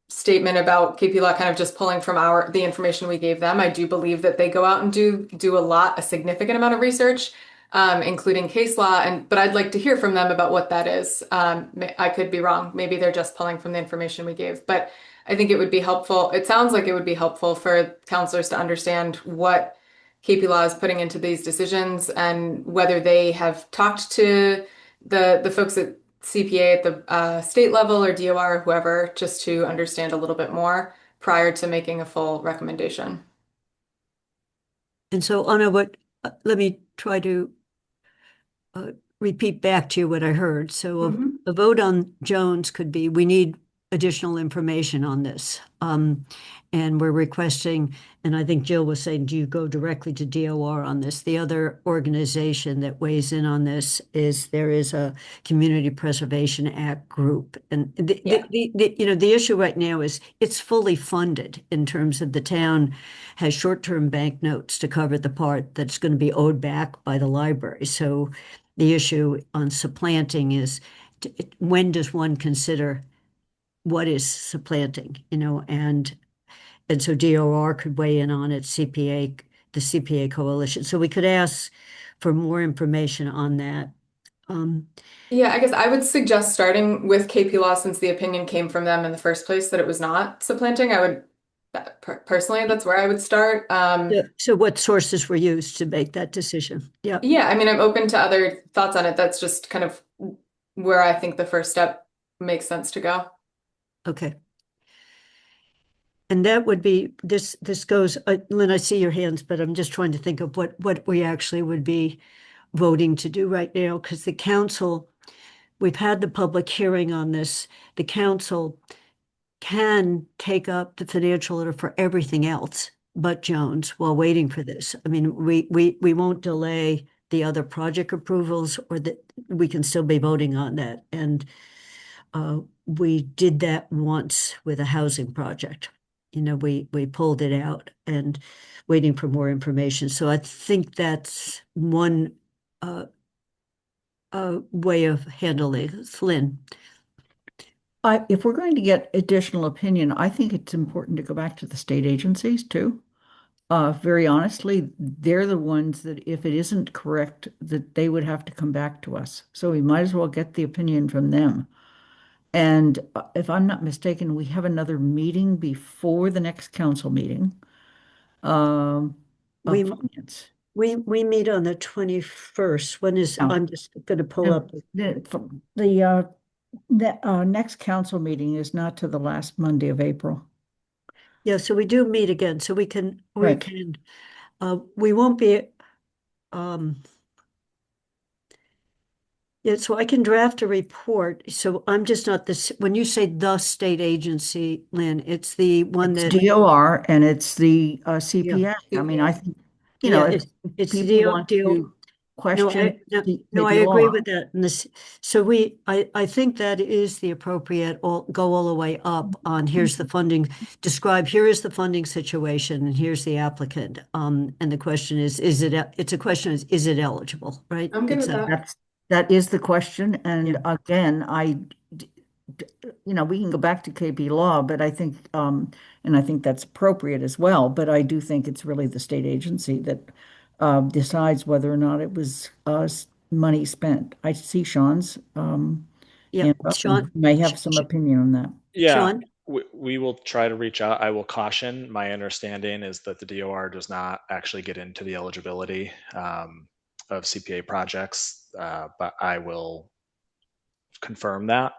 statement about KP Law kind of just pulling from the information we gave them. I do believe that they go out and do a significant amount of research, including case law, but I'd like to hear from them about what that is. I could be wrong. Maybe they're just pulling from the information we gave, but I think it would be helpful. It sounds like it would be helpful for counselors to understand what KP Law is putting into these decisions and whether they have talked to the folks at CPA at the state level or DOR or whoever, just to understand a little bit more prior to making a full recommendation. And so, Anna, let me try to repeat back to you what I heard. So a vote on Jones could be, we need additional information on this. And we're requesting, and I think Jill was saying, do you go directly to DOR on this? The other organization that weighs in on this there is a Community Preservation Act group. And the issue right now is it's fully funded in terms of the town has short-term bank notes to cover the part that's going to be owed back by the library. So the issue on supplanting is when does one consider what is supplanting, and so DOR could weigh in on it, the CPA coalition. So we could ask for more information on that. Yeah, I guess I would suggest starting with KP Law since the opinion came from them in the first place that it was not supplanting. Personally, that's where I would start. So what sources were used to make that decision? Yeah. Yeah, I mean, I'm open to other thoughts on it. That's just kind of where I think the first step makes sense to go. Okay. And that would be, this goes, Lynn, I see your hands, but I'm just trying to think of what we actually would be voting to do right now, because the council, we've had the public hearing on this. The council can take up the financial order for everything else but Jones while waiting for this. I mean, we won't delay the other project approvals, or that we can still be voting on that. And we did that once with a housing project. We pulled it out and waiting for more information. So I think that's one way of handling it. Lynn. if we're going to get additional opinion, I think it's important to go back to the state agencies too. Very honestly, they're the ones that if it isn't correct, that they would have to come back to us. So we might as well get the opinion from them. And if I'm not mistaken, we have another meeting before the next council meeting. We, Of finance. we meet on the 21st. When is, No. I'm just going to pull up. The next council meeting is not to the last Monday of April. Yeah, so we do meet again, so we Right. can, we won't be, um, yeah, so I can draft a report. So I'm just not this, when you say the state agency, Lynn, it's the one It's that, DOR and it's the yeah, CPA. I mean, I think, yeah, if it's people want DO. to question No, I maybe agree law. with that. And this, so I think that is the appropriate, go all the way up on here's the funding, describe, here is the funding situation and here's the applicant. And the question is it's a question is it eligible, right? I'm good with that. That is the question. And again, we can go back to KP law, but I think, and I think that's appropriate as well. But I do think it's really the state agency that decides whether or not it was money spent. I see Sean's Yeah, hand up, and Sean, he may have some opinion on that. Yeah, Sean? we will try to reach out. I will caution. My understanding is that the DOR does not actually get into the eligibility of CPA projects, but I will confirm that.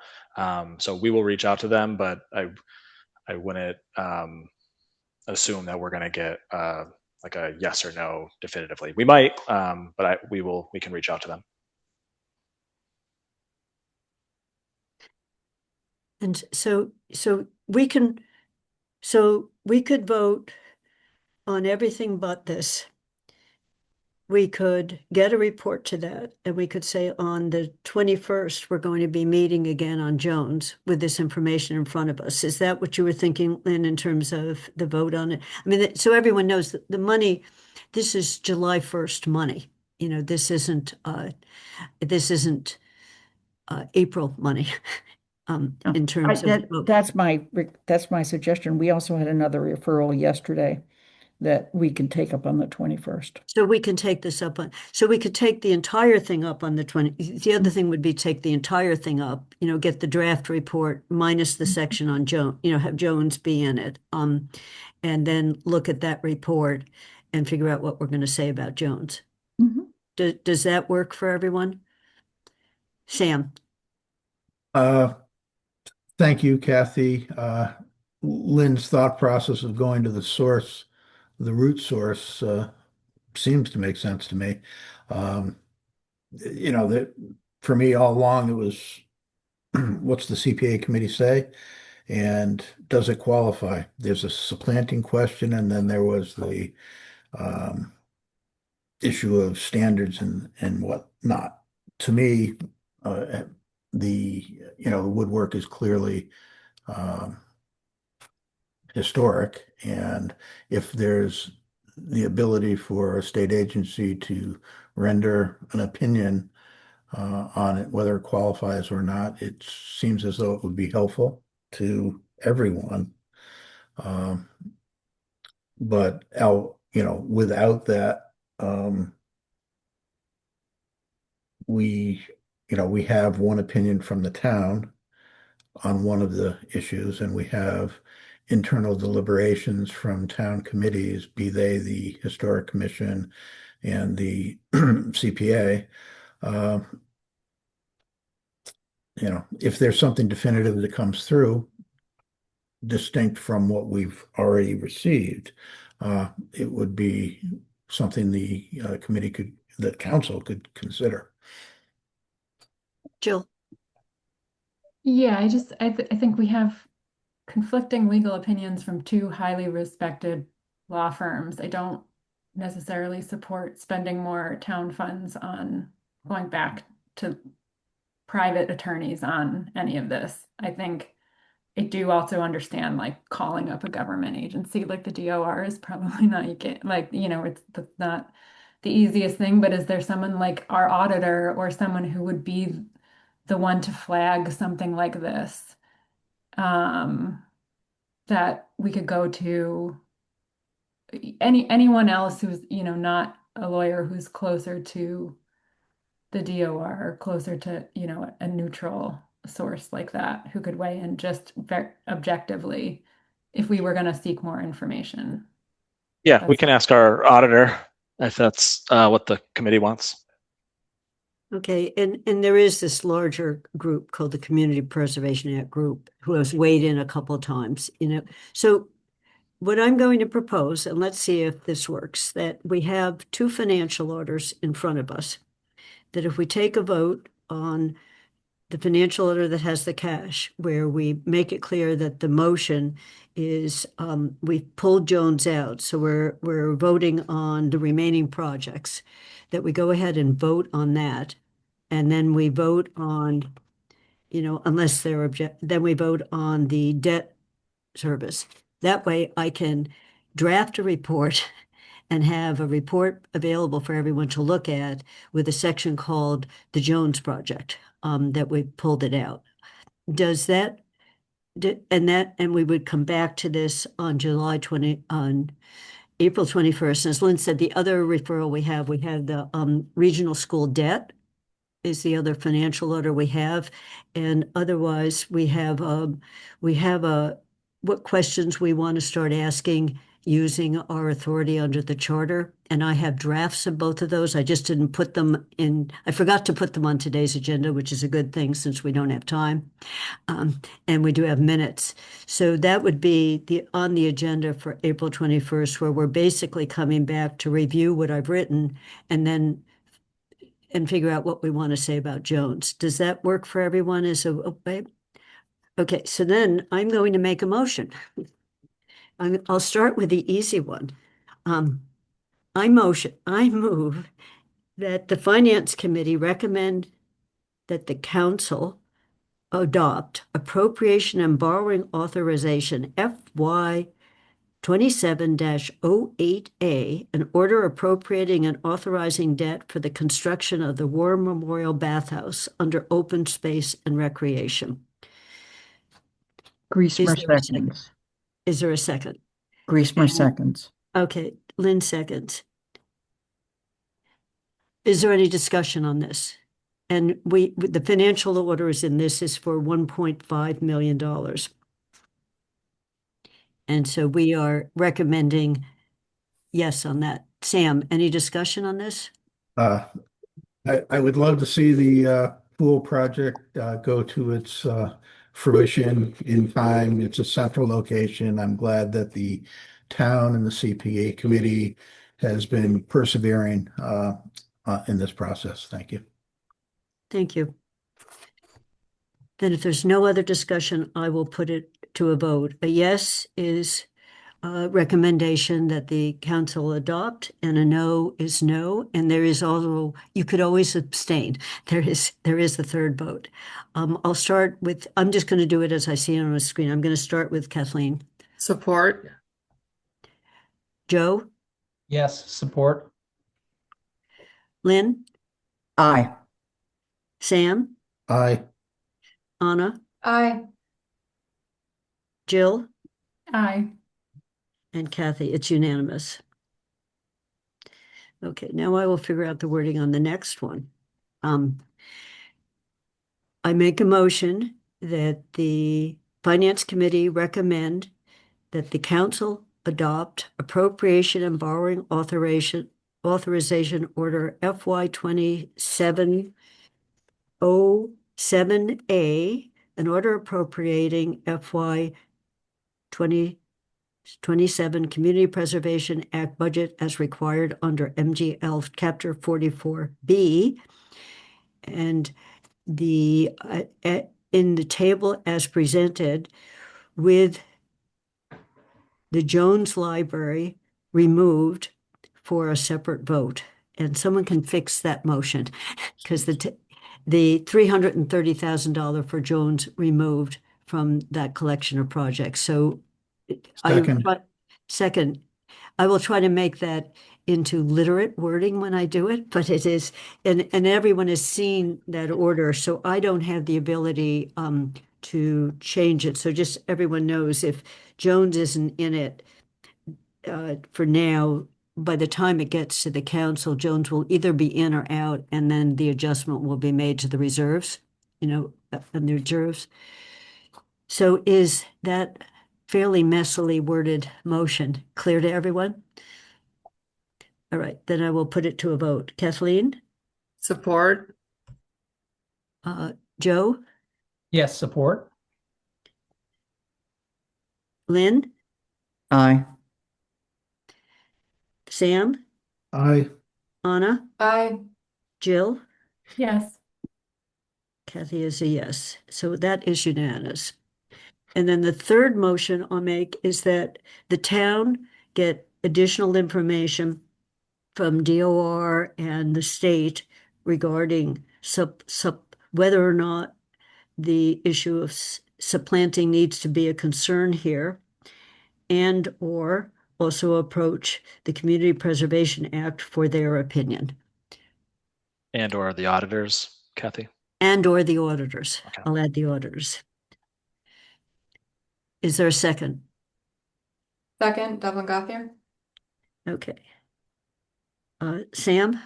So we will reach out to them, but I wouldn't assume that we're going to get like a yes or no definitively. We might, but we can reach out to them. And so we can, so we could vote on everything but this. We could get a report to that, and we could say on the 21st, we're going to be meeting again on Jones with this information in front of us. Is that what you were thinking, Lynn, in terms of the vote on it? I mean, so everyone knows that the money, this is July 1st money. This isn't April money. In terms of that's my suggestion. We also had another referral yesterday that we can take up on the 21st. So we can take this up on, so we could take the entire thing up on the 20. The other thing would be take the entire thing up, get the draft report minus the section on Jones, have Jones be in it. And then look at that report and figure out what we're going to say about Jones. Does that work for everyone? Sam? Thank you, Kathy. Lynn's thought process of going to the source, the root source, seems to make sense to me. That for me all along it was what's the CPA committee say and does it qualify? There's a supplanting question, and then there was the issue of standards and whatnot. To me, the woodwork is clearly historic, and if there's the ability for a state agency to render an opinion on it, whether it qualifies or not, it seems as though it would be helpful to everyone. But without that, we have one opinion from the town on one of the issues, and we have internal deliberations from town committees, be they the Historic Commission and the CPA. If there's something definitive that comes through, distinct from what we've already received, it would be something the council could consider. Jill? Yeah, I think we have conflicting legal opinions from two highly respected law firms. I don't necessarily support spending more town funds on going back to private attorneys on any of this. I think I do also understand calling up a government agency like the DOR is probably not, it's not the easiest thing, but is there someone like our auditor or someone who would be the one to flag something like this that we could go to anyone else who's, not a lawyer who's closer to the DOR or closer to, a neutral source like that who could weigh in just objectively if we were going to seek more information. Yeah, we can ask our auditor if that's what the committee wants. Okay, and there is this larger group called the Community Preservation Act group who has weighed in a couple of times, So what I'm going to propose, and let's see if this works, that we have two financial orders in front of us. That if we take a vote on the financial order that has the cash, where we make it clear that the motion is we've pulled Jones out, so we're voting on the remaining projects, that we go ahead and vote on that, and then we vote on, unless they're then we vote on the debt service. That way I can draft a report and have a report available for everyone to look at with a section called the Jones Project, that we pulled it out. Does that, and we would come back to this on April 21st. As Lynn said, the other referral we have the regional school debt is the other financial order we have. And otherwise we have what questions we want to start asking using our authority under the charter. And I have drafts of both of those. I just didn't put them in. I forgot to put them on today's agenda, which is a good thing since we don't have time. And we do have minutes. So that would be on the agenda for April 21st, where we're basically coming back to review what I've written and figure out what we want to say about Jones. Does that work for everyone as a way? Okay, so then I'm going to make a motion. I'll start with the easy one. I move that the Finance Committee recommend that the council adopt appropriation and borrowing authorization FY 27-08A, an order appropriating and authorizing debt for the construction of the War Memorial Bathhouse under open space and recreation. Griesmer seconds. Is there a second? Griesmer seconds. Okay, Lynn seconds. Is there any discussion on this? And the financial order is for $1.5 million. And so we are recommending yes on that. Sam, any discussion on this? I would love to see the pool project go to its fruition in time. It's a central location. I'm glad that the town and the CPA committee has been persevering in this process. Thank you. Thank you. Then if there's no other discussion, I will put it to a vote. A yes is a recommendation that the council adopt, and a no is no. And there is also, you could always abstain. There is the third vote. I'll start with, I'm just going to do it as I see it on the screen. I'm going to start with Kathleen. Support. Joe? Yes, support. Lynn? Aye. Sam? Aye. Anna? Aye. Jill? Aye. And Kathy, it's unanimous. Okay, now I will figure out the wording on the next one. I make a motion that the Finance Committee recommend that the council adopt appropriation and borrowing authorization order FY 27-07A, an order appropriating FY 2027 Community Preservation Act budget as required under MGL Chapter 44B, and in the table as presented, with the Jones Library removed for a separate vote. And someone can fix that motion because the $330,000 for Jones removed from that collection of projects. So second, I will try to make that into literate wording when I do it, but it is, and everyone has seen that order, so I don't have the ability to change it. So just everyone knows, if Jones isn't in it for now, by the time it gets to the council, Jones will either be in or out, and then the adjustment will be made to the reserves, and the reserves. So is that fairly messily worded motion clear to everyone? All right, then I will put it to a vote. Kathleen? Support. Joe? Yes, support. Lynn? Aye. Sam? Aye. Anna? Aye. Jill? Yes. Kathy is a yes. So that is unanimous. And then the third motion I'll make is that the town get additional information from DOR and the state regarding whether or not the issue of supplanting needs to be a concern here, and or also approach the Community Preservation Act for their opinion. And or the auditors, Kathy? And or the auditors. Okay. I'll add the auditors. Is there a second? Second, Devlin Gothier. Okay. Sam?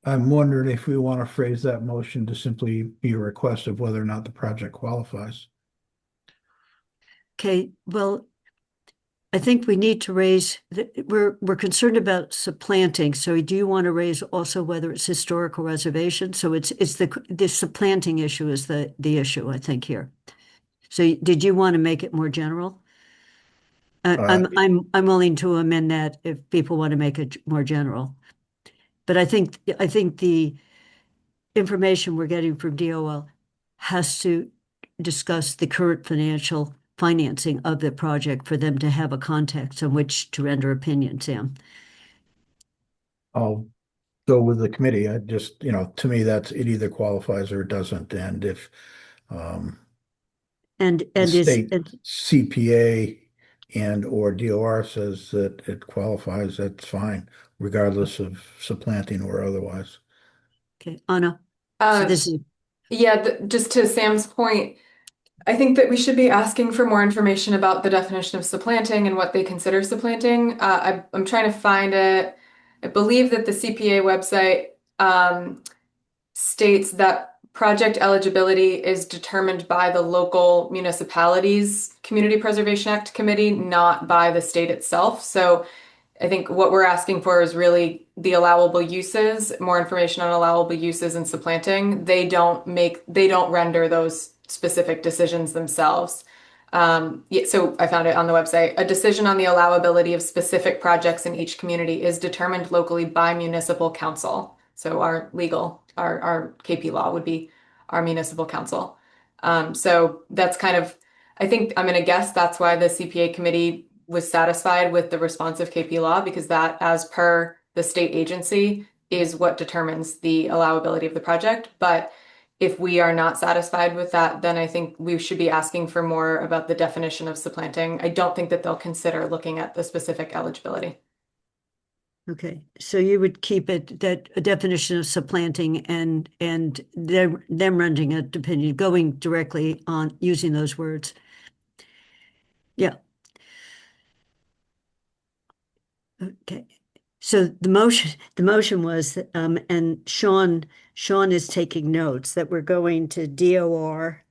I'm wondering if we want to phrase that motion to simply be a request of whether or not the project qualifies. Okay, well, I think we need to raise, we're concerned about supplanting. So do you want to raise also whether it's historical reservation? So it's the supplanting issue is the issue, I think, here. So did you want to make it more general? I'm willing to amend that if people want to make it more general. But I think the information we're getting from DOL has to discuss the current financing of the project for them to have a context on which to render opinion, Sam. I'll go with the committee. I just, to me, it either qualifies or it doesn't. And if And the is state CPA and or DOR says that it qualifies, that's fine, regardless of supplanting or otherwise. okay, Anna. So this is Yeah, just to Sam's point, I think that we should be asking for more information about the definition of supplanting and what they consider supplanting. I'm trying to find it. I believe that the CPA website states that project eligibility is determined by the local municipalities Community Preservation Act committee, not by the state itself. So I think what we're asking for is really the allowable uses, more information on allowable uses and supplanting. They don't render those specific decisions themselves. So I found it on the website. A decision on the allowability of specific projects in each community is determined locally by municipal council. So our KP law would be our municipal council. So that's kind of, I think I'm going to guess that's why the CPA committee was satisfied with the response of KP law, because that, as per the state agency, is what determines the allowability of the project. But if we are not satisfied with that, then I think we should be asking for more about the definition of supplanting. I don't think that they'll consider looking at the specific eligibility. okay. So you would keep it that a definition of supplanting and them rendering an opinion, going directly on using those words. Yeah. Okay. So the motion was, and Sean is taking notes, that we're going to DOR,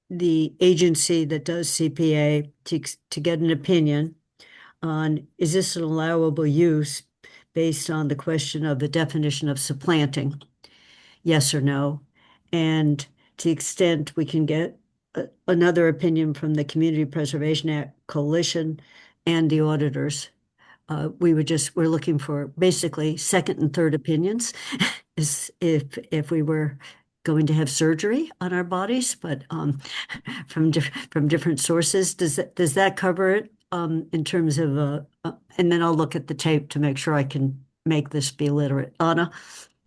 the agency that does CPA, to get an opinion on, is this an allowable use based on the question of the definition of supplanting? Yes or no? And to the extent we can get another opinion from the Community Preservation Act Coalition and the auditors. We're looking for basically second and third opinions is if we were going to have surgery on our bodies, but from different sources. Does that cover it in terms of and then I'll look at the tape to make sure I can make this be literate. Anna?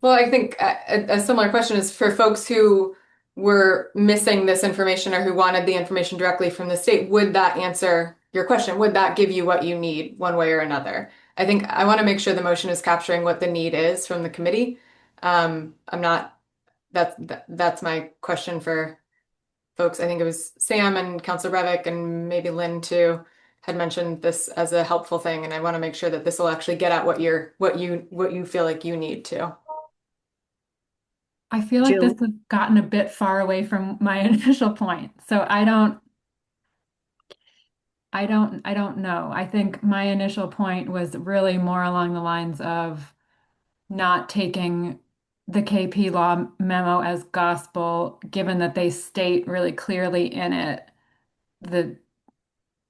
Well, I think a similar question is for folks who were missing this information or who wanted the information directly from the state. Would that answer your question? Would that give you what you need one way or another? I think I want to make sure the motion is capturing what the need is from the committee. That's my question for folks, I think it was Sam and Councilor Brevick and maybe Lynn too, had mentioned this as a helpful thing, and I want to make sure that this will actually get at what you feel like you need to. I feel like this Jill, has gotten a bit far away from my initial point. So I don't know. I think my initial point was really more along the lines of not taking the KP law memo as gospel, given that they state really clearly in it the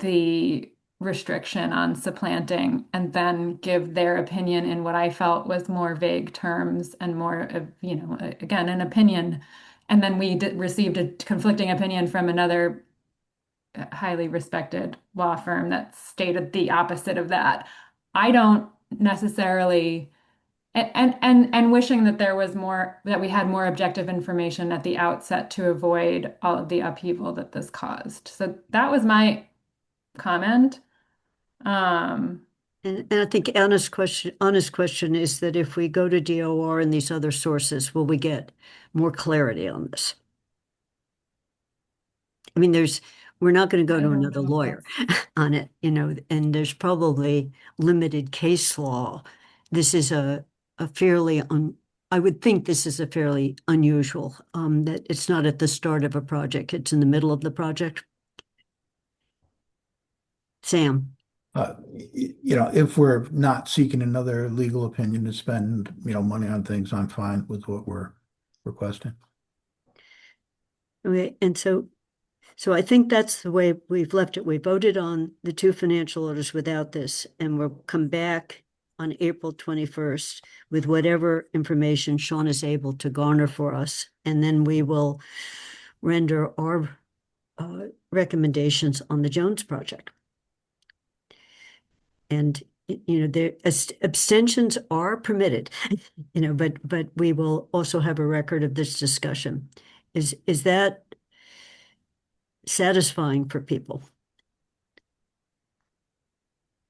the restriction on supplanting, and then give their opinion in what I felt was more vague terms and more of, again, an opinion. And then we received a conflicting opinion from another highly respected law firm that stated the opposite of that. I don't necessarily, and wishing that there was more, that we had more objective information at the outset to avoid all of the upheaval that this caused. So that was my comment. and I think Anna's question is that if we go to DOR and these other sources, will we get more clarity on this? I mean, we're not going to go I to don't another know if lawyer on it, and there's probably limited case law. This is a fairly I would think this is a fairly unusual, that it's not at the start of a project, it's in the middle of the project. Sam. If we're not seeking another legal opinion to spend, money on things, I'm fine with what we're requesting. Okay, and so I think that's the way we've left it. We voted on the two financial orders without this, and we'll come back on April 21st with whatever information Sean is able to garner for us, and then we will render our recommendations on the Jones project. And abstentions are permitted, but we will also have a record of this discussion. Is that satisfying for people?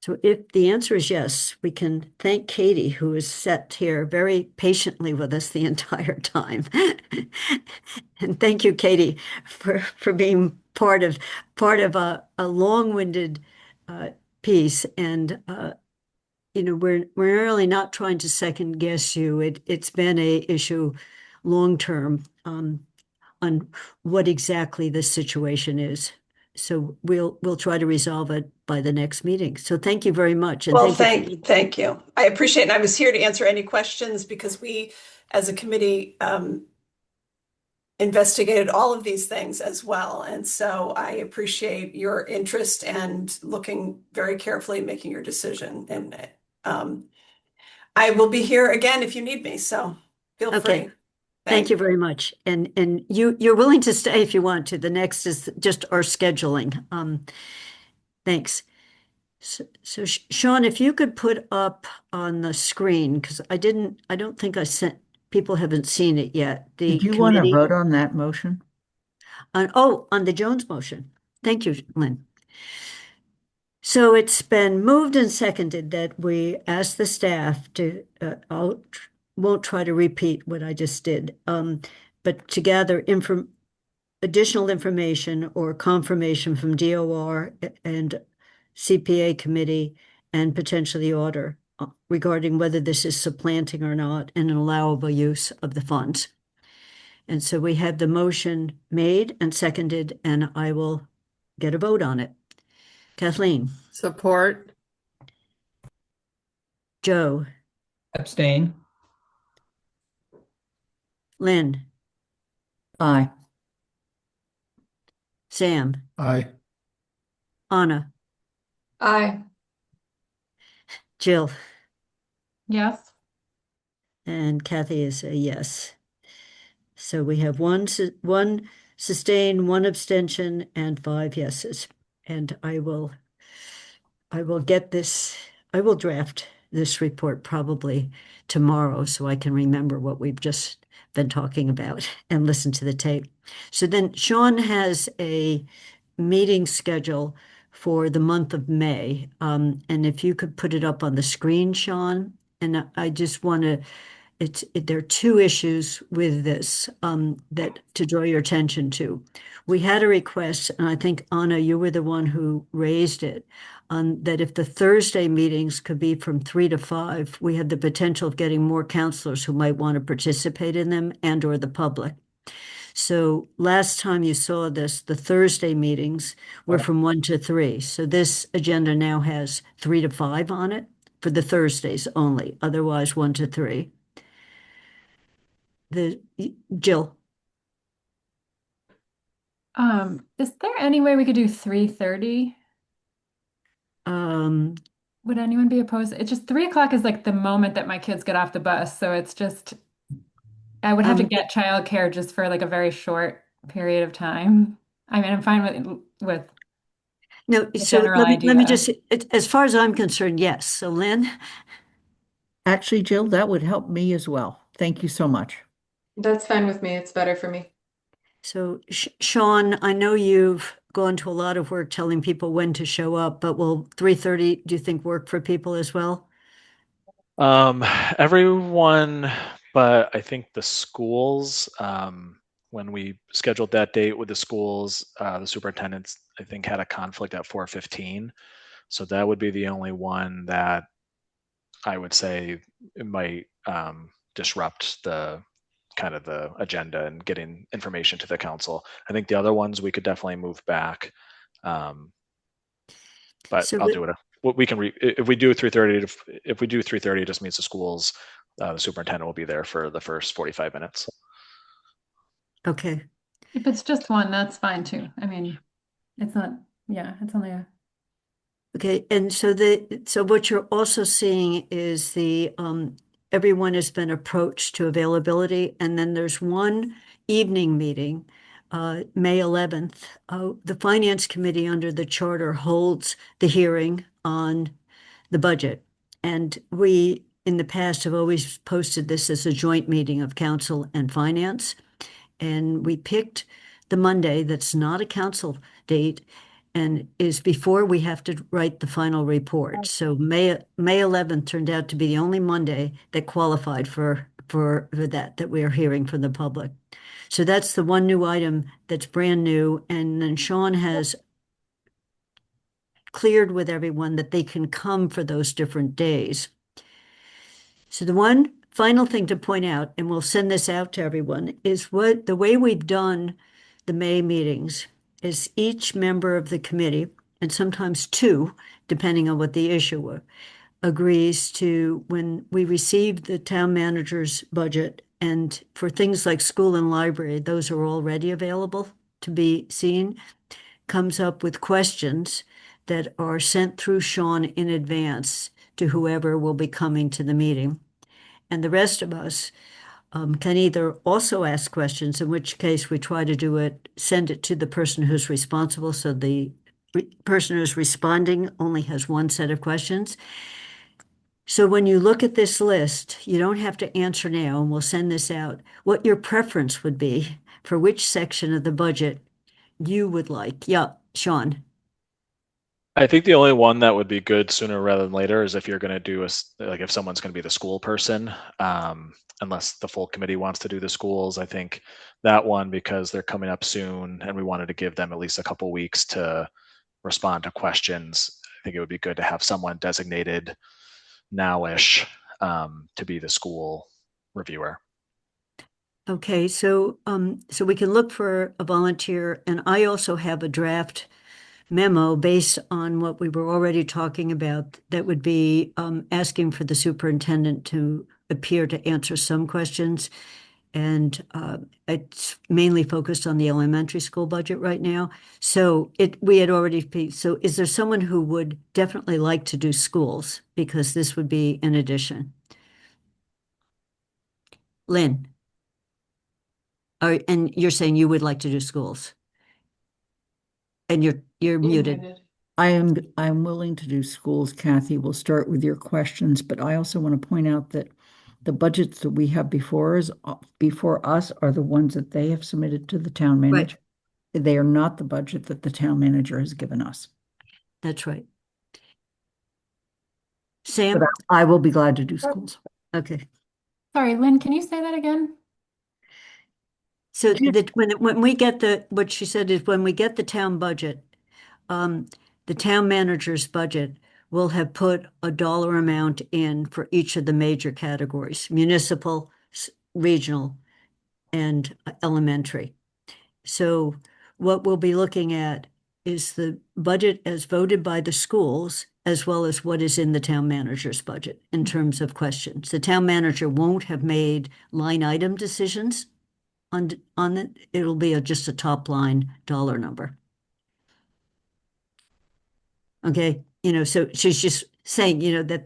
So if the answer is yes, we can thank Katie, who has sat here very patiently with us the entire time. And thank you, Katie, for being part of a long-winded piece. And we're really not trying to second guess you. It's been a issue long term on what exactly the situation is. So we'll try to resolve it by the next meeting. So thank you very much. And Well, thank you. thank you. I appreciate it. And I was here to answer any questions because we, as a committee, investigated all of these things as well. And so I appreciate your interest and looking very carefully at making your decision. And I will be here again if you need me. So feel Okay. free. Thank you very much. And you're willing to stay if you want to. The next is just our scheduling. Thanks. So Sean, if you could put up on the screen, because I don't think people haven't seen it yet. The Did you want to committee vote on that motion? on the Jones motion. Thank you, Lynn. So it's been moved and seconded that we ask the staff to, won't try to repeat what I just did, but to gather additional information or confirmation from DOR and CPA committee and potentially order regarding whether this is supplanting or not and an allowable use of the funds. And so we have the motion made and seconded, and I will get a vote on it. Kathleen. Support. Joe. Abstain. Lynn. Aye. Sam. Aye. Anna. Aye. Jill. Yes. And Kathy is a yes. So we have one sustain, one abstention, and 5 yeses. And I will get this, I will draft this report probably tomorrow so I can remember what we've just been talking about and listen to the tape. So then Sean has a meeting schedule for the month of May. And if you could put it up on the screen, Sean, and I just want to there are two issues with this that to draw your attention to. We had a request, and I think Anna, you were the one who raised it, that if the Thursday meetings could be from 3 to 5, we had the potential of getting more counselors who might want to participate in them and or the public. So last time you saw this, the Thursday meetings were from 1 to 3. So this agenda now has 3 to 5 on it for the Thursdays only, otherwise 1 to 3. Jill. Is there any way we could do 3:30? Would anyone be opposed? It's just 3 o'clock is like the moment that my kids get off the bus. So it's just, I would have to get childcare just for like a very short period of time. I mean, I'm fine with No, the so general let me idea. just, as far as I'm concerned, yes. So Lynn? Actually, Jill, that would help me as well. Thank you so much. That's fine with me. It's better for me. So Sean, I know you've gone to a lot of work telling people when to show up, but will 3:30, do you think, work for people as well? Everyone, but I think the schools, when we scheduled that date with the schools, the superintendents, I think, had a conflict at 4:15. So that would be the only one that I would say it might disrupt the kind of the agenda and getting information to the council. I think the other ones we could definitely move back. But So I'll do it. We can if we do 3:30. If we do 3:30, it just means the schools, the superintendent will be there for the first 45 minutes. Okay. If it's just one, that's fine too. I mean, it's not, yeah, it's only a. Okay, and so what you're also seeing is everyone has been approached to availability, and then there's one evening meeting, May 11th. The Finance Committee under the charter holds the hearing on the budget. And we, in the past, have always posted this as a joint meeting of council and finance. And we picked the Monday that's not a council date and is before we have to write the final report. So May 11th turned out to be the only Monday that qualified for that we are hearing from the public. So that's the one new item that's brand new. And then Sean has cleared with everyone that they can come for those different days. So the one final thing to point out, and we'll send this out to everyone, is the way we've done the May meetings is each member of the committee, and sometimes two, depending on what the issue were, agrees to, when we receive the town manager's budget, and for things like school and library, those are already available to be seen, comes up with questions that are sent through Sean in advance to whoever will be coming to the meeting. And the rest of us can either also ask questions, in which case we try to send it to the person who's responsible. So the person who's responding only has one set of questions. So when you look at this list, you don't have to answer now, and we'll send this out, what your preference would be for which section of the budget you would like. Yeah, Sean. I think the only one that would be good sooner rather than later is if you're going to do like if someone's going to be the school person, unless the full committee wants to do the schools. I think that one, because they're coming up soon and we wanted to give them at least a couple weeks to respond to questions. I think it would be good to have someone designated nowish to be the school reviewer. Okay, so we can look for a volunteer, and I also have a draft memo based on what we were already talking about that would be asking for the superintendent to appear to answer some questions. And it's mainly focused on the elementary school budget right now. So we had already, so is there someone who would definitely like to do schools? Because this would be an addition. Lynn. And you're saying you would like to do schools? And you're muted. I'm willing to do schools, Kathy. We'll start with your questions, but I also want to point out that the budgets that we have before us are the ones that they have submitted to the town manager. Right. They are not the budget that the town manager has given us. That's right. Sam? But I will be glad to do schools. Okay. Sorry, Lynn, can you say that again? So that when we get what she said is when we get the town budget, um, the town manager's budget will have put a dollar amount in for each of the major categories, municipal, regional, and elementary. So what we'll be looking at is the budget as voted by the schools, as well as what is in the town manager's budget in terms of questions. The town manager won't have made line item decisions on it. It'll be just a top line dollar number. Okay, so she's just saying, that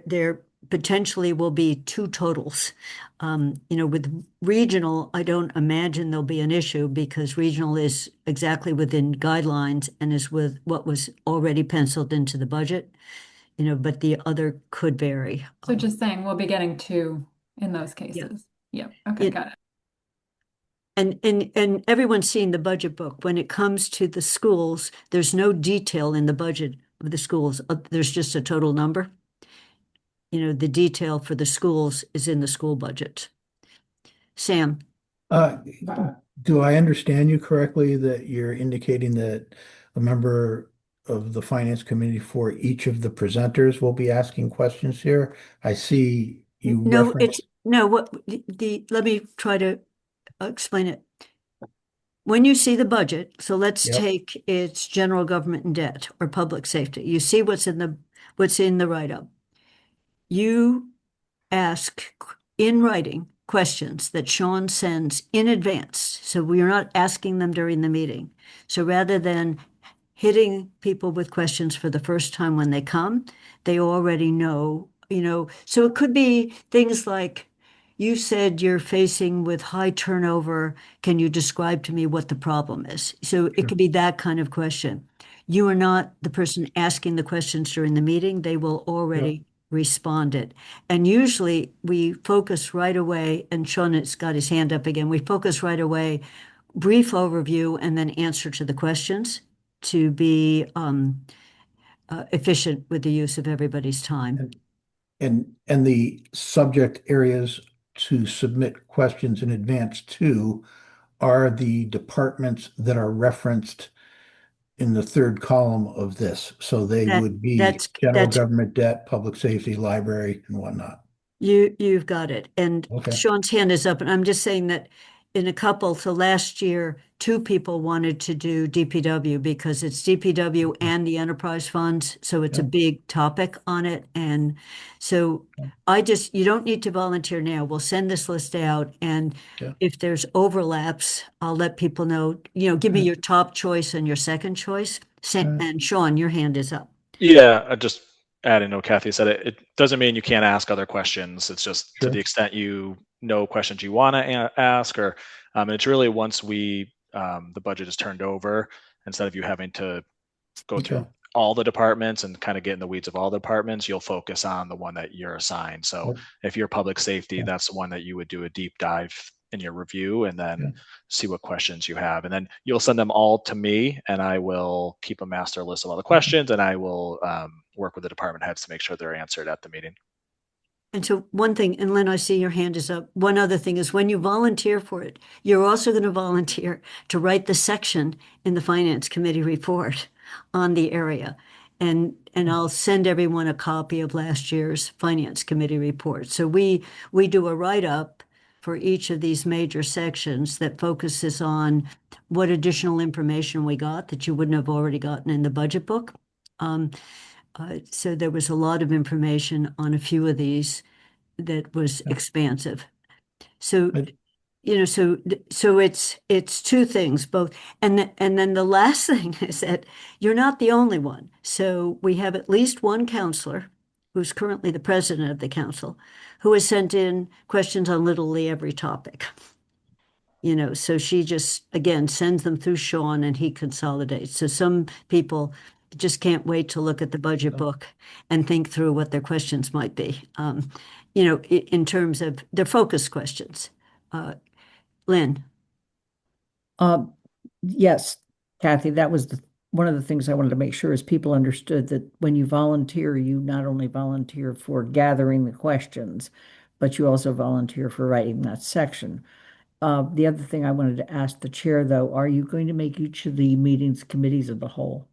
there potentially will be two totals. With regional, I don't imagine there'll be an issue because regional is exactly within guidelines and is with what was already penciled into the budget, but the other could vary. So just saying we'll be getting two in those cases. Yep. Okay, got it. And everyone's seen the budget book. When it comes to the schools, there's no detail in the budget of the schools. There's just a total number. The detail for the schools is in the school budget. Sam? Do I understand you correctly that you're indicating that a member of the finance committee for each of the presenters will be asking questions here? I see you No, referenced. let me try to explain it. When you see the budget, so let's Yep. take its general government and debt or public safety. You see what's in the write-up. You ask in writing questions that Sean sends in advance. So we are not asking them during the meeting. So rather than hitting people with questions for the first time when they come, they already know, so it could be things like, you said you're facing with high turnover. Can you describe to me what the problem is? So it could be that kind of question. You are not the person asking the questions during the meeting. They will already respond it. And usually we focus right away, and Sean has got his hand up again. We focus right away, brief overview, and then answer to the questions to be efficient with the use of everybody's time. And the subject areas to submit questions in advance to are the departments that are referenced in the third column of this. So they would be general government debt, public safety, library, and whatnot. You've got it. And Okay. Sean's hand is up, and I'm just saying that in a couple, so last year, two people wanted to do DPW because it's DPW and the enterprise funds, so it's a big topic on it. And so you don't need to volunteer now. We'll send this list out, and if there's overlaps, I'll let people know, give me your top choice and your second choice. And Sean, your hand is up. Yeah, I just adding what Kathy said. It doesn't mean you can't ask other questions. It's just to the extent you know questions you want to ask, or it's really once the budget is turned over, instead of you having to go through all the departments and kind of get in the weeds of all the departments, you'll focus on the one that you're assigned. So if you're public safety, that's the one that you would do a deep dive in your review and then see what questions you have. And then you'll send them all to me, and I will keep a master list of all the questions, and I will work with the department heads to make sure they're answered at the meeting. And so one thing, and Lynn, I see your hand is up. One other thing is when you volunteer for it, you're also going to volunteer to write the section in the Finance Committee report on the area. And I'll send everyone a copy of last year's Finance Committee report. So we do a write-up for each of these major sections that focuses on what additional information we got that you wouldn't have already gotten in the budget book. So there was a lot of information on a few of these that was expansive. So, so it's two things, both. And then the last thing is that you're not the only one. So we have at least one counselor who's currently the president of the council, who has sent in questions on literally every topic. So she just, again, sends them through Sean and he consolidates. So some people just can't wait to look at the budget book and think through what their questions might be, in terms of their focus questions. Lynn? Yes, Kathy, that was one of the things I wanted to make sure is people understood that when you volunteer, you not only volunteer for gathering the questions, but you also volunteer for writing that section. The other thing I wanted to ask the chair, though, are you going to make each of the meetings committees of the whole?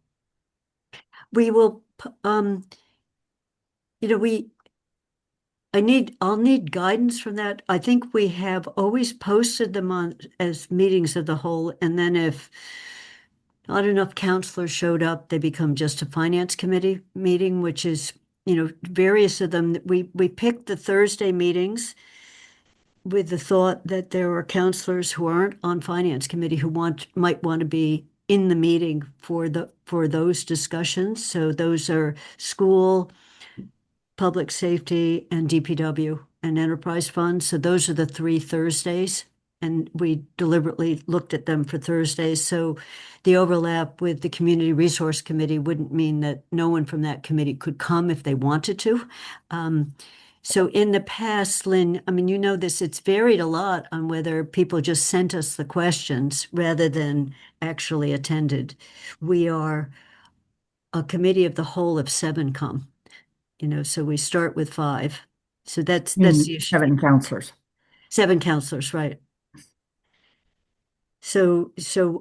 We will, I'll need guidance from that. I think we have always posted them on as meetings of the whole, and then if not enough counselors showed up, they become just a finance committee meeting, which is, various of them. We picked the Thursday meetings with the thought that there are counselors who aren't on finance committee who might want to be in the meeting for those discussions. So those are school, public safety, and DPW and enterprise funds. So those are the 3 Thursdays. And we deliberately looked at them for Thursdays. So the overlap with the Community Resource Committee wouldn't mean that no one from that committee could come if they wanted to. So in the past, Lynn, I mean, this, it's varied a lot on whether people just sent us the questions rather than actually attended. We are a committee of the whole of 7 come, so we start with 5. So that's the 7 counselors. 7 counselors, right? So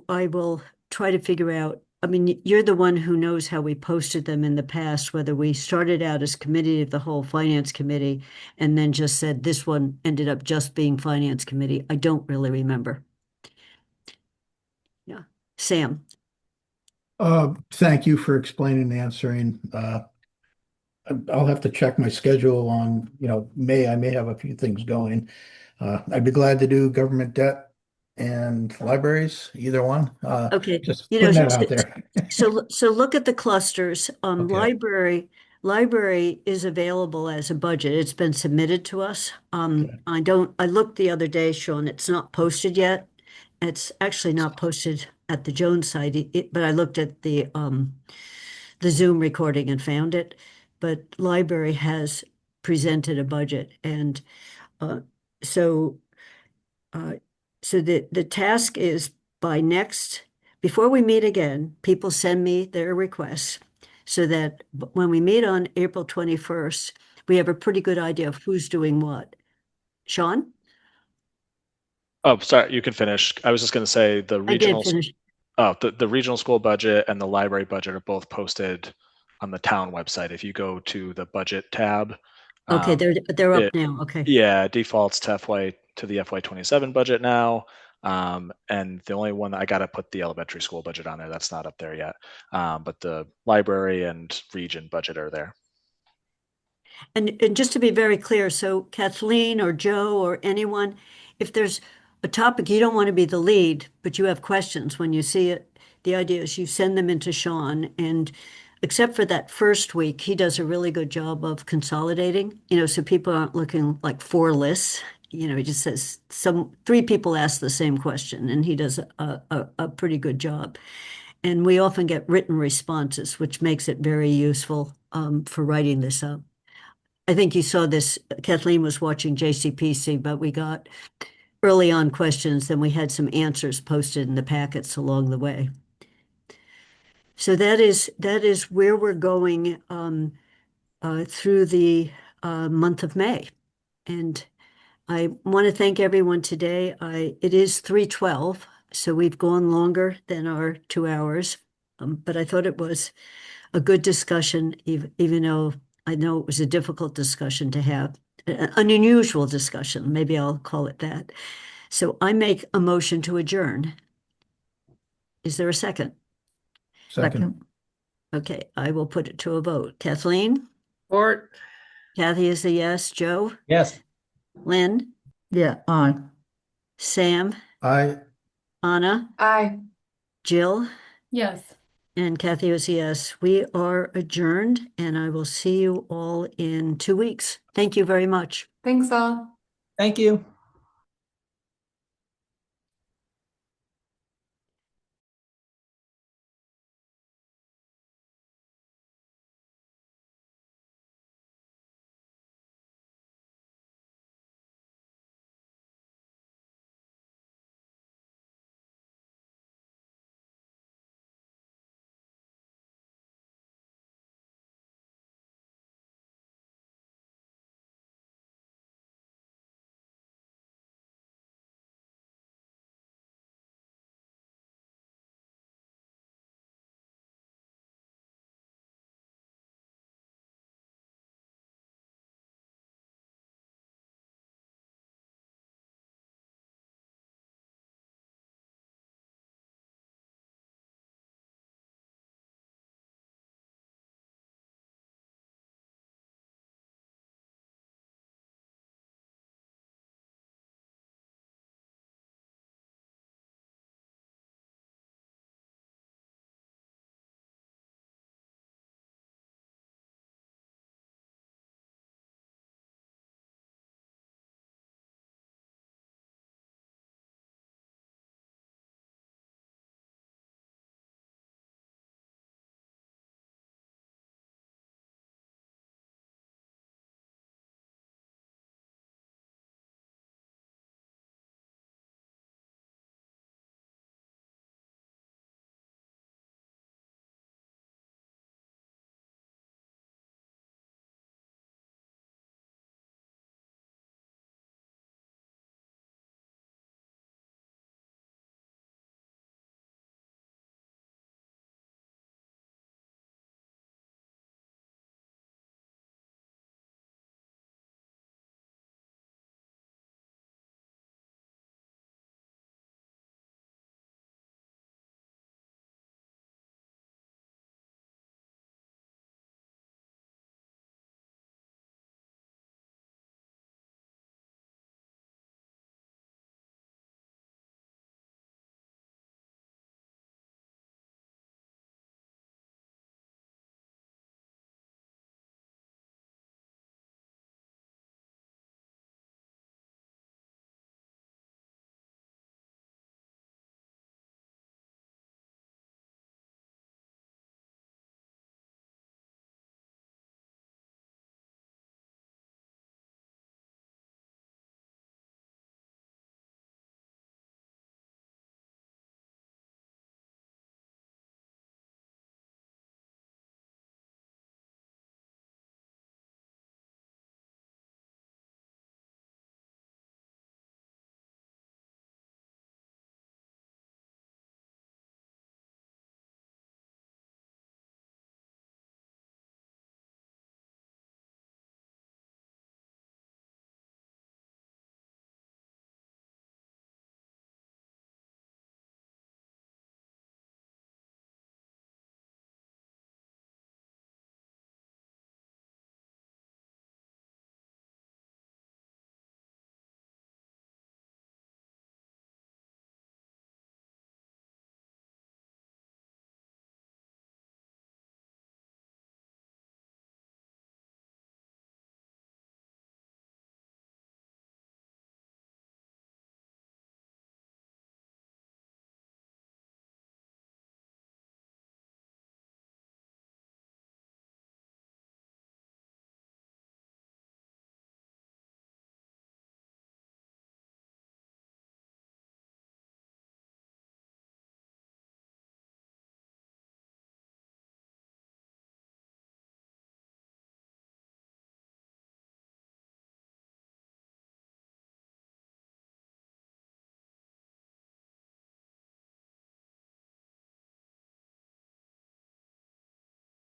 I will try to figure out, I mean, you're the one who knows how we posted them in the past, whether we started out as committee of the whole finance committee and then just said this one ended up just being finance committee. I don't really remember. Yeah. Sam. Thank you for explaining and answering. I'll have to check my schedule on, I may have a few things going. I'd be glad to do government debt and libraries, either one. Okay. Just putting that out there. So look at the clusters. Okay. Library is available as a budget. It's been submitted to us. Okay. I looked the other day, Sean, it's not posted yet. It's actually not posted at the Jones site, but I looked at the Zoom recording and found it. But library has presented a budget, and so the task is before we meet again, people send me their requests so that when we meet on April 21st, we have a pretty good idea of who's doing what. Sean? Oh, sorry, you can finish. I was just going to say the I did regional, finish. the regional school budget and the library budget are both posted on the town website. If you go to the budget tab, Okay, they're up it, now. Okay. yeah, defaults to the FY27 budget now. And the only one I got to put the elementary school budget on there. That's not up there yet. But the library and region budget are there. And just to be very clear, so Kathleen or Joe or anyone, if there's a topic you don't want to be the lead, but you have questions when you see it, the idea is you send them into Sean, and except for that first week, he does a really good job of consolidating, so people aren't looking like 4 lists. He just says 3 people ask the same question, and he does a pretty good job. And we often get written responses, which makes it very useful for writing this up. I think you saw this, Kathleen was watching JCPC, but we got early on questions, then we had some answers posted in the packets along the way. So that is where we're going through the month of May. And I want to thank everyone today. It is 3:12, so we've gone longer than our 2 hours, but I thought it was a good discussion, even though I know it was a difficult discussion to have, an unusual discussion, maybe I'll call it that. So I make a motion to adjourn. Is there a second? Second. Okay, I will put it to a vote. Kathleen? Or Kathy is a yes. Joe? Yes. Lynn? Yeah, aye. Sam? Aye. Anna? Aye. Jill? Yes. And Kathy was a yes. We are adjourned, and I will see you all in 2 weeks. Thank you very much. Thanks all. Thank you.